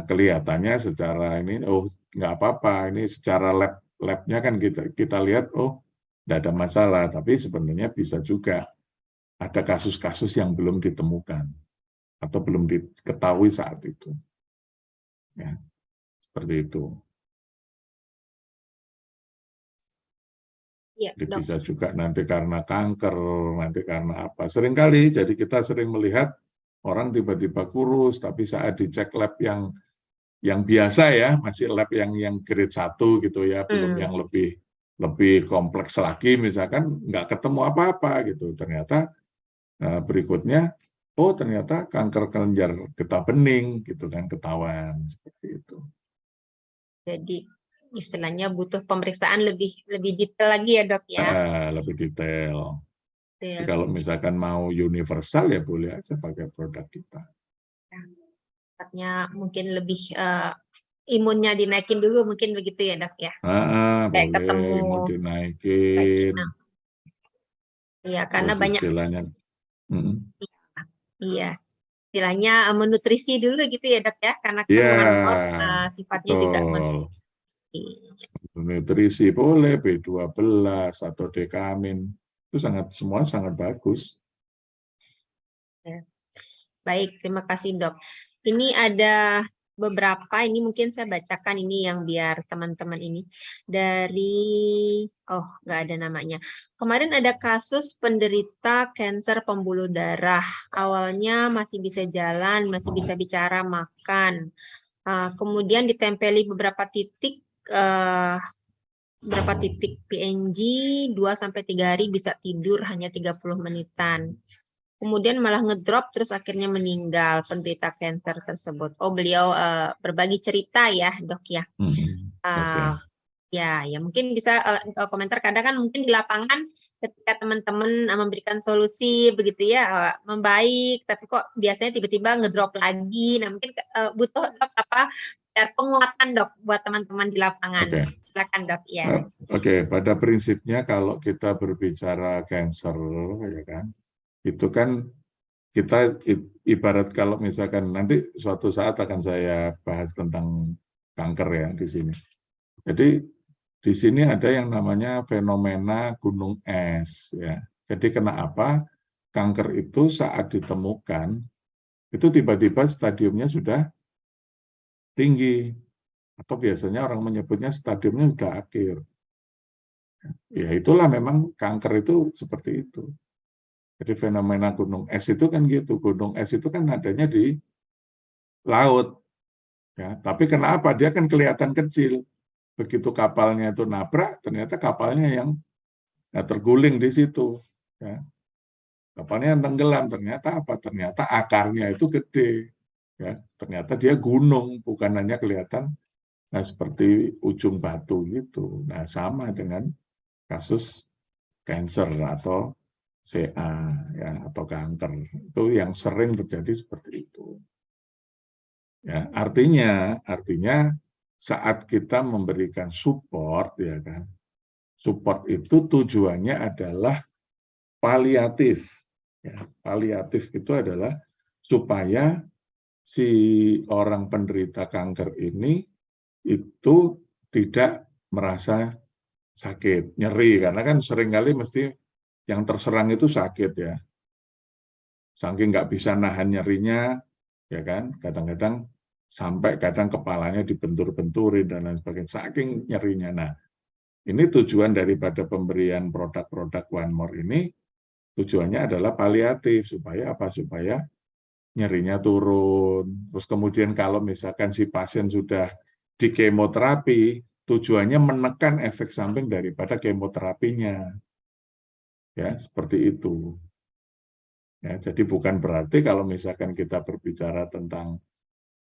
kelihatannya secara ini, oh nggak apa-apa, ini secara labnya kan kita lihat, oh tidak ada masalah, tapi sebenarnya bisa juga ada kasus-kasus yang belum ditemukan atau belum diketahui saat itu. Ya, seperti itu. Ya, jadi bisa juga nanti karena kanker, nanti karena apa. Seringkali, jadi kita sering melihat orang tiba-tiba kurus, tapi saat dicek lab yang biasa ya, masih lab yang grade 1 gitu ya, belum yang lebih kompleks lagi, misalkan nggak ketemu apa-apa gitu. Ternyata berikutnya, oh ternyata kanker kelenjar getah bening gitu kan, ketahuan seperti itu. Jadi istilahnya butuh pemeriksaan lebih detail lagi ya dok ya. Lebih detail. Jadi kalau misalkan mau universal ya boleh aja pakai produk kita. Sifatnya mungkin lebih imunnya dinaikin dulu mungkin begitu ya dok ya. Boleh ketemu imun dinaikin. Iya karena terus banyak. Istilahnya. Iya. Istilahnya menutrisi dulu gitu ya dok ya, karena Iya, sifatnya juga nutrisi boleh, B12 atau dekamin itu semua sangat bagus. Baik, terima kasih dok. Ini ada beberapa, ini mungkin saya bacakan ini yang biar teman-teman ini. Dari, oh nggak ada namanya. Kemarin ada kasus penderita kanker pembuluh darah. Awalnya masih bisa jalan, masih bisa bicara, makan. Kemudian ditempeli beberapa titik PNG 2-3 hari bisa tidur hanya 30 menitan. Kemudian malah ngedrop terus akhirnya meninggal penderita kanker tersebut. Oh, beliau berbagi cerita ya, Dok ya. Oke. Ya, mungkin bisa komentar. Kadang kan mungkin di lapangan ketika teman-teman memberikan solusi begitu ya, membaik, tapi kok biasanya tiba-tiba ngedrop lagi. Nah, mungkin butuh Dok penguatan Dok buat teman-teman di lapangan. Oke. Silakan Dok ya. Oke, pada prinsipnya kalau kita berbicara kanker, ya kan, itu kan kita ibarat kalau misalkan nanti suatu saat akan saya bahas tentang kanker ya di sini. Jadi di sini ada yang namanya fenomena gunung es ya. Jadi kenapa kanker itu saat ditemukan itu tiba-tiba stadiumnya sudah tinggi atau biasanya orang menyebutnya stadiumnya sudah akhir. Ya itulah memang kanker itu seperti itu. Jadi fenomena gunung es itu kan gitu. Gunung es itu kan adanya di laut. Ya, tapi kenapa? Dia kan kelihatan kecil. Begitu kapalnya itu nabrak, ternyata kapalnya yang terguling di situ. Ya. Kapalnya yang tenggelam, ternyata apa? Ternyata akarnya itu gede. Ya. Ternyata dia gunung, bukan hanya kelihatan seperti ujung batu gitu. Nah, sama dengan kasus kanker atau CA ya, atau kanker. Itu yang sering terjadi seperti itu. Ya, artinya saat kita memberikan support ya kan. Support itu tujuannya adalah paliatif. Ya, paliatif itu adalah supaya si orang penderita kanker ini itu tidak merasa sakit, nyeri, karena kan seringkali mesti yang terserang itu sakit ya. Saking nggak bisa nahan nyerinya, ya kan, kadang-kadang sampai kadang kepalanya dibentur-benturin dan lain sebagainya, saking nyerinya. Nah, ini tujuan daripada pemberian produk-produk One More ini, tujuannya adalah paliatif, supaya apa? Supaya nyerinya turun. Terus kemudian kalau misalkan si pasien sudah di kemoterapi, tujuannya menekan efek samping daripada kemoterapinya. Ya, seperti itu. Ya, jadi bukan berarti kalau misalkan kita berbicara tentang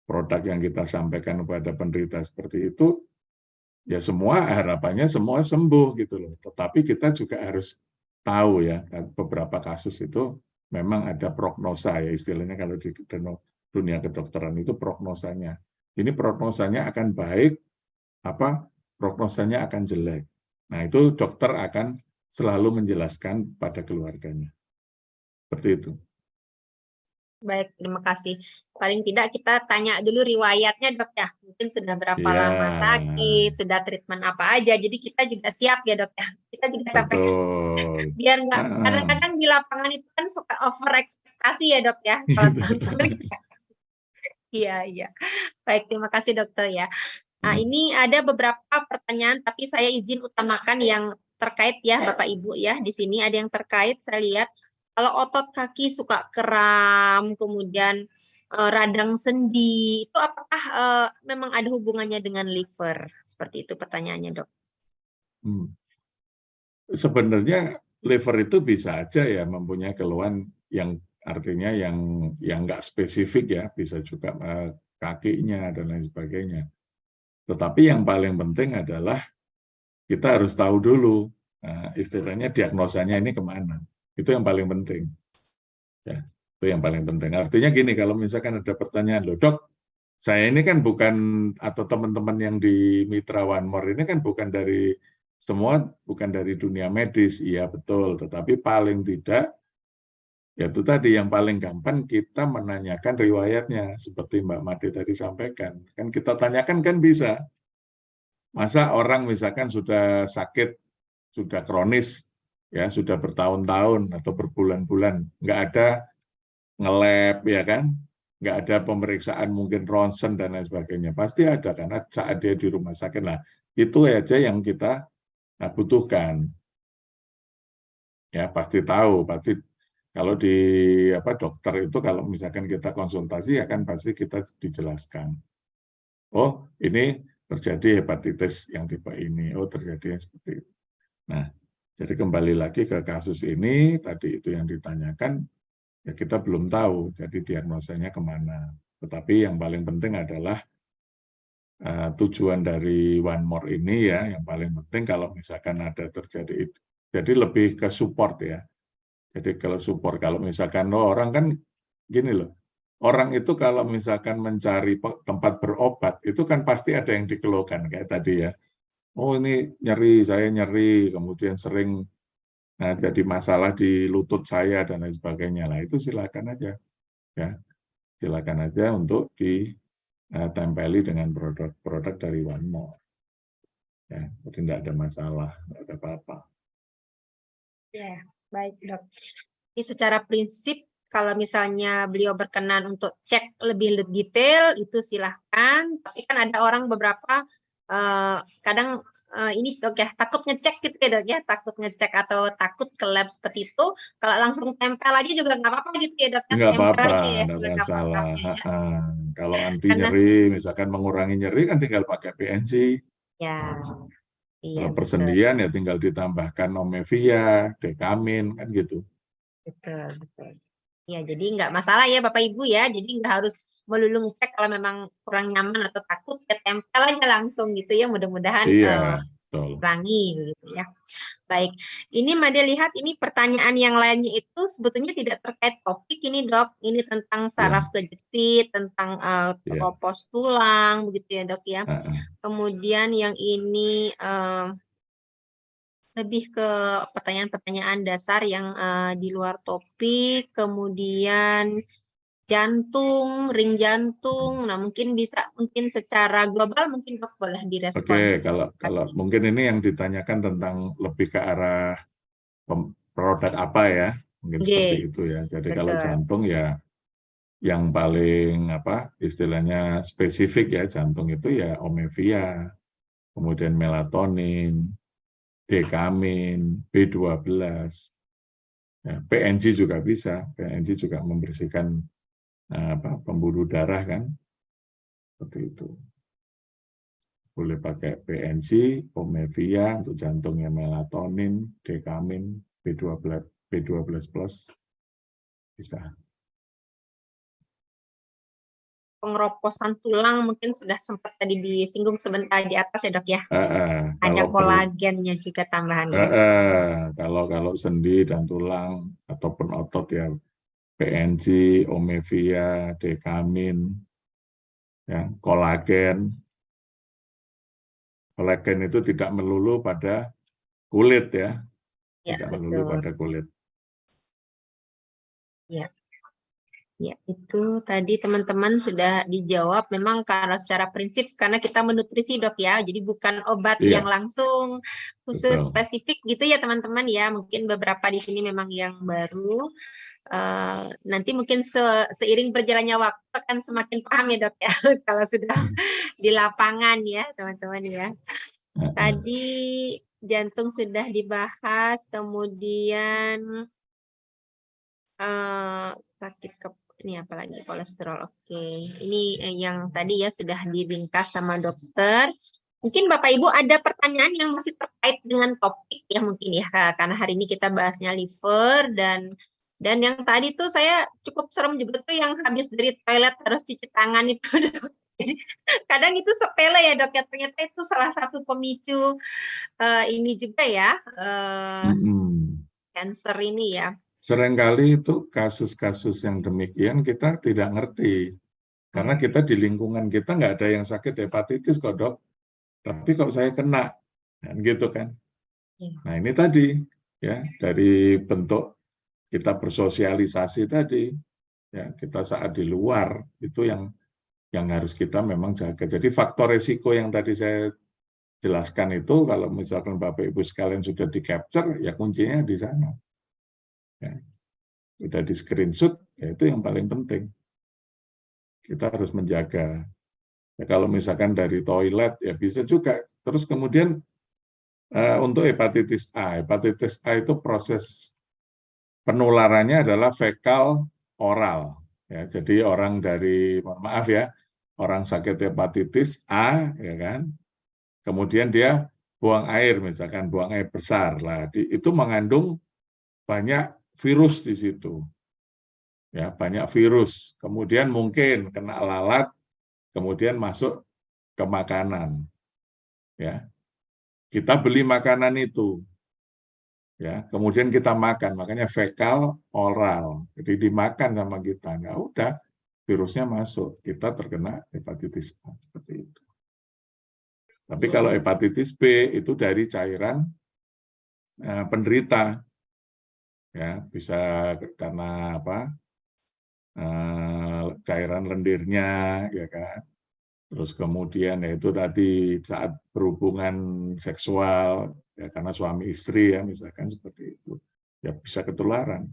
produk yang kita sampaikan kepada penderita seperti itu, ya semua harapannya semua sembuh gitu loh. Tetapi kita juga harus tahu ya, beberapa kasus itu memang ada prognosa ya, istilahnya kalau di dunia kedokteran itu prognosanya. Ini prognosanya akan baik, apa prognosanya akan jelek. Nah itu dokter akan selalu menjelaskan pada keluarganya. Seperti itu. Baik, terima kasih. Paling tidak kita tanya dulu riwayatnya Dok ya. Mungkin sudah berapa Ya, lama sakit, sudah treatment apa aja. Jadi kita juga siap ya Dok ya. Kita juga sampai betul. biar nggak, kadang-kadang di lapangan itu kan suka over ekspektasi ya Dok ya. Kalau teman-teman iya. Baik, terima kasih Dokter ya. Nah, ini ada beberapa pertanyaan tapi saya izin utamakan yang terkait ya Bapak Ibu ya. Di sini ada yang terkait, saya lihat kalau otot kaki suka kram, kemudian radang sendi, itu apakah memang ada hubungannya dengan liver? Seperti itu pertanyaannya, Dok. Sebenarnya liver itu bisa aja ya mempunyai keluhan yang artinya yang nggak spesifik ya, bisa juga kakinya dan lain sebagainya. Tetapi yang paling penting adalah kita harus tahu dulu istilahnya diagnosanya ini kemana. Itu yang paling penting. Ya, itu yang paling penting. Artinya gini, kalau misalkan ada pertanyaan, loh dok, saya ini kan bukan, atau teman-teman yang di Mitra One More ini kan bukan dari semua, bukan dari dunia medis, iya betul. Tetapi paling tidak, ya itu tadi yang paling gampang kita menanyakan riwayatnya, seperti Mbak Made tadi sampaikan. Kan kita tanyakan kan bisa. Masa orang misalkan sudah sakit, sudah kronis, ya sudah bertahun-tahun atau berbulan-bulan, nggak ada nge-lab ya kan, nggak ada pemeriksaan mungkin ronsen dan lain sebagainya. Pasti ada karena saat dia di rumah sakit. Nah, itu aja yang kita butuhkan. Ya, pasti tahu, pasti kalau di dokter itu kalau misalkan kita konsultasi ya kan pasti kita dijelaskan. Oh, ini terjadi hepatitis yang tipe ini. Oh, terjadi seperti itu. Nah, jadi kembali lagi ke kasus ini, tadi itu yang ditanyakan, ya kita belum tahu, jadi diagnosanya kemana. Tetapi yang paling penting adalah tujuan dari One More ini ya, yang paling penting kalau misalkan ada terjadi itu. Jadi lebih ke support ya. Jadi kalau support, kalau misalkan orang kan gini loh, orang itu kalau misalkan mencari tempat berobat, itu kan pasti ada yang dikeluhkan, kayak tadi ya. Oh ini nyeri, saya nyeri, kemudian sering jadi masalah di lutut saya dan lain sebagainya. Lah itu silakan aja, ya silakan aja untuk ditempeli dengan produk-produk dari One More. Ya, jadi tidak ada masalah, tidak ada apa-apa. Ya, baik dok. Ini secara prinsip kalau misalnya beliau berkenan untuk cek lebih detail itu silahkan. Tapi kan ada orang beberapa kadang ini dok ya takut ngecek gitu ya dok ya, takut ngecek atau takut ke lab seperti itu. Kalau langsung tempel aja juga nggak apa-apa gitu ya dok ya. Nggak Tempel apa-apa, aja ya nggak selangkah masalah. protapnya ya. Kalau anti Karena nyeri, misalkan mengurangi nyeri kan tinggal pakai PNC. ya, iya Kalau betul. persendian ya tinggal ditambahkan Omevia, Dekamin, kan gitu. Betul, betul. Ya, jadi nggak masalah ya Bapak Ibu ya. Jadi nggak harus melulu ngecek kalau memang kurang nyaman atau takut, ya tempel aja langsung gitu ya. Mudah-mudahan Iya, betul. kurangi gitu ya. Baik, ini Made lihat ini pertanyaan yang lainnya itu sebetulnya tidak terkait topik ini dok. Ini tentang saraf kejepit, tentang keropos tulang, begitu ya dok ya. Kemudian yang ini lebih ke pertanyaan-pertanyaan dasar yang di luar topik, kemudian jantung, ring jantung. Nah, mungkin secara global mungkin dok boleh direspon. Oke, kalau mungkin ini yang ditanyakan tentang lebih ke arah produk apa ya, mungkin seperti itu ya. Jadi Betul. kalau jantung ya yang paling istilahnya spesifik ya jantung itu ya Omevia, kemudian melatonin, Dekamin, B12, ya, PNG juga bisa. PNG juga membersihkan pembuluh darah kan, seperti itu. Boleh pakai PNG, Omevia untuk jantungnya, melatonin, Dekamin, B12 plus, bisa. Pengeroposan tulang mungkin sudah sempat tadi disinggung sebentar di atas ya dok ya. Ada kolagennya juga tambahannya. Kalau sendi dan tulang ataupun otot ya PNG, Omevia, Dekamin, ya kolagen. Kolagen itu tidak melulu pada kulit ya, tidak melulu pada kulit. Ya. Ya, itu tadi teman-teman sudah dijawab. Memang karena secara prinsip, karena kita menutrisi dok ya, jadi bukan obat yang langsung khusus spesifik gitu ya teman-teman ya. Mungkin beberapa di sini memang yang baru. Nanti mungkin seiring berjalannya waktu akan semakin paham ya dok ya, kalau sudah di lapangan ya teman-teman ya. Tadi jantung sudah dibahas, kemudian sakit ini apalagi kolesterol. Oke, ini yang tadi ya sudah diringkas sama dokter. Mungkin Bapak Ibu ada pertanyaan yang masih terkait dengan topik ya mungkin ya, karena hari ini kita bahasnya liver dan yang tadi tuh saya cukup serem juga tuh yang habis dari toilet harus cuci tangan itu. Kadang itu sepele ya dok ya, ternyata itu salah satu pemicu ini juga ya cancer ini ya. Seringkali itu kasus-kasus yang demikian kita tidak ngerti. Karena kita di lingkungan kita nggak ada yang sakit hepatitis kok dok. Tapi kok saya kena, gitu kan. Nah ini tadi, ya dari bentuk kita bersosialisasi tadi, ya kita saat di luar, itu yang harus kita memang jaga. Jadi faktor resiko yang tadi saya jelaskan itu, kalau misalkan Bapak Ibu sekalian sudah di-capture, ya kuncinya di sana. Ya. Sudah di screenshot, ya itu yang paling penting. kita harus menjaga. Ya, kalau misalkan dari toilet ya bisa juga. Terus kemudian untuk hepatitis A itu proses penularannya adalah fekal oral. Ya, jadi orang dari, mohon maaf ya, orang sakit hepatitis A, ya kan, kemudian dia buang air, misalkan buang air besar, lah itu mengandung banyak virus di situ, ya banyak virus. Kemudian mungkin kena lalat, kemudian masuk ke makanan, ya. Kita beli makanan itu, ya. Kemudian kita makan, makanya fekal oral. Jadi dimakan sama kita, nggak udah virusnya masuk, kita terkena hepatitis A seperti itu. Tapi kalau hepatitis B itu dari cairan penderita, ya bisa karena apa? Cairan lendirnya, ya kan. Terus kemudian yaitu tadi saat berhubungan seksual, ya karena suami istri ya misalkan seperti itu, ya bisa ketularan.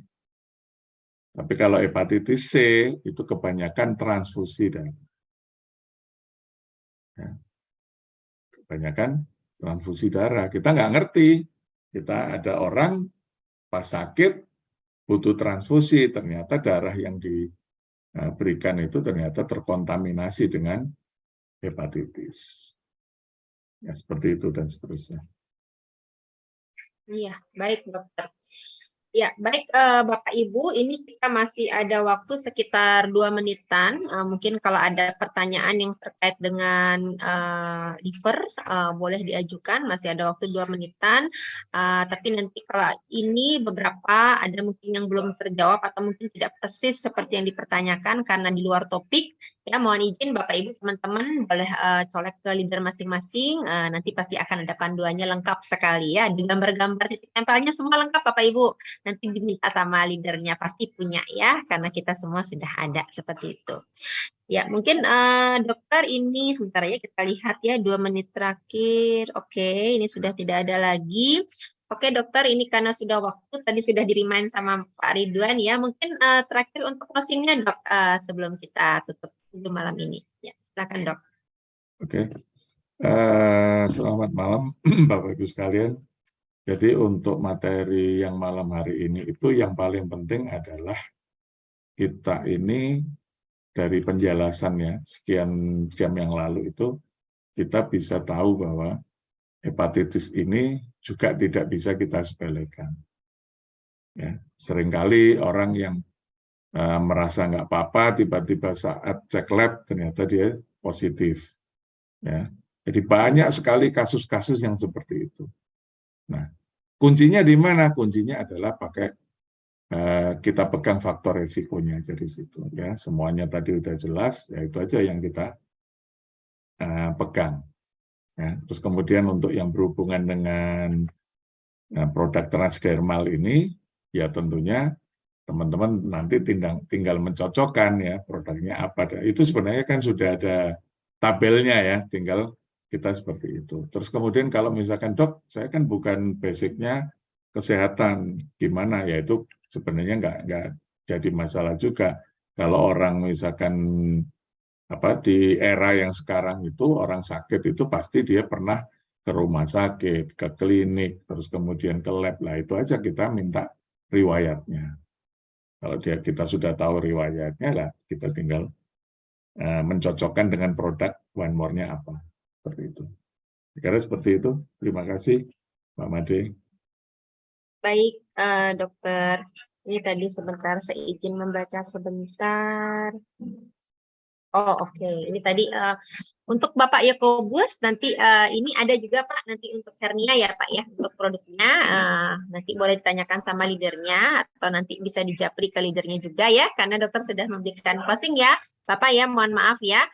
Tapi kalau hepatitis C itu kebanyakan transfusi darah. Ya. Kebanyakan transfusi darah. Kita nggak ngerti. Kita ada orang pas sakit butuh transfusi, ternyata darah yang diberikan itu ternyata terkontaminasi dengan hepatitis. Ya, seperti itu dan seterusnya. Iya, baik dokter. Ya, baik Bapak Ibu, ini kita masih ada waktu sekitar 2 menitan. Mungkin kalau ada pertanyaan yang terkait dengan liver, boleh diajukan, masih ada waktu 2 menitan. Tapi nanti kalau ini beberapa ada mungkin yang belum terjawab atau mungkin tidak persis seperti yang dipertanyakan karena di luar topik. Ya, mohon izin Bapak Ibu teman-teman boleh colek ke leader masing-masing. Nanti pasti akan ada panduannya lengkap sekali ya. Di gambar-gambar titik tempelnya semua lengkap Bapak Ibu. Nanti diminta sama leadernya pasti punya ya, karena kita semua sudah ada seperti itu. Ya, mungkin dokter ini sebentar ya kita lihat ya 2 menit terakhir. Oke, ini sudah tidak ada lagi. Oke dokter, ini karena sudah waktu tadi sudah di-remind sama Pak Ridwan ya. Mungkin terakhir untuk closingnya dok sebelum kita tutup Zoom malam ini. Ya, silakan dok. Oke. Selamat malam Bapak Ibu sekalian. Jadi untuk materi yang malam hari ini itu yang paling penting adalah kita ini dari penjelasannya sekian jam yang lalu itu kita bisa tahu bahwa hepatitis ini juga tidak bisa kita sepelekan. Ya, seringkali orang yang merasa nggak apa-apa tiba-tiba saat cek lab ternyata dia positif. Ya, jadi banyak sekali kasus-kasus yang seperti itu. Nah, kuncinya di mana? Kuncinya adalah pakai kita pegang faktor resikonya dari situ. Ya, semuanya tadi udah jelas, ya itu aja yang kita pegang. Ya, terus kemudian untuk yang berhubungan dengan produk transdermal ini, ya tentunya teman-teman nanti tinggal mencocokkan ya produknya apa. Itu sebenarnya kan sudah ada tabelnya ya, tinggal kita seperti itu. Terus kemudian kalau misalkan dok, saya kan bukan basicnya kesehatan, gimana ya itu sebenarnya nggak jadi masalah juga. Kalau orang misalkan di era yang sekarang itu orang sakit itu pasti dia pernah ke rumah sakit, ke klinik, terus kemudian ke lab lah itu aja kita minta riwayatnya. Kalau kita sudah tahu riwayatnya lah kita tinggal mencocokkan dengan produk One More-nya apa. Seperti itu. Karena seperti itu. Terima kasih, Pak Made. Baik, dokter. Ini tadi sebentar saya izin membaca sebentar. Oh oke, ini tadi untuk Bapak Yakobus nanti ini ada juga Pak nanti untuk hernia ya Pak ya untuk produknya nanti boleh ditanyakan sama leadernya atau nanti bisa dijapri ke leadernya juga ya karena dokter sudah memberikan closing ya Bapak ya mohon maaf ya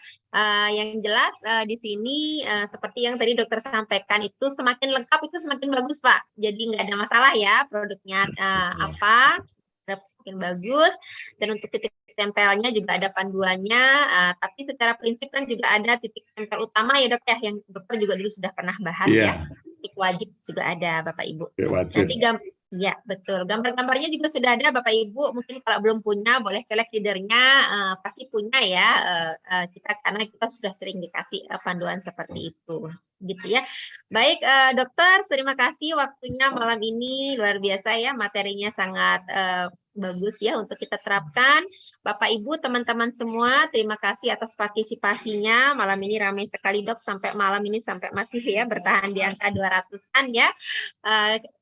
yang jelas di sini seperti yang tadi dokter sampaikan itu semakin lengkap itu semakin bagus Pak jadi nggak ada masalah ya produknya apa semakin bagus dan untuk titik tempelnya juga ada panduannya, tapi secara prinsip kan juga ada titik tempel utama ya dok ya, yang dokter juga dulu sudah pernah bahas ya, titik wajib juga ada Bapak Ibu. Wajib. Nanti Ya, betul. Gambar-gambarnya juga sudah ada Bapak Ibu. Mungkin kalau belum punya, boleh colek leadernya. Pasti punya ya. Kita karena kita sudah sering dikasih panduan seperti itu, gitu ya. Baik, Dokter, terima kasih waktunya malam ini luar biasa ya. Materinya sangat bagus ya untuk kita terapkan. Bapak Ibu, teman-teman semua, terima kasih atas partisipasinya. Malam ini ramai sekali Dok, sampai malam ini sampai masih ya bertahan di angka 200-an ya.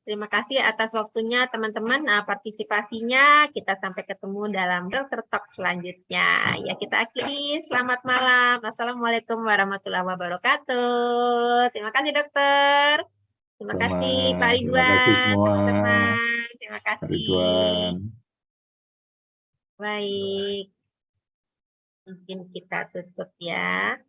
Terima kasih atas waktunya teman-teman, partisipasinya. Kita sampai ketemu dalam Dokter Talk selanjutnya. Ya, kita akhiri. Selamat malam. Assalamualaikum warahmatullahi wabarakatuh. Terima kasih dokter. Terima kasih Pak Terima kasih Ridwan, semua, teman-teman. Terima Pak kasih. Ridwan. Baik. Mungkin kita tutup ya.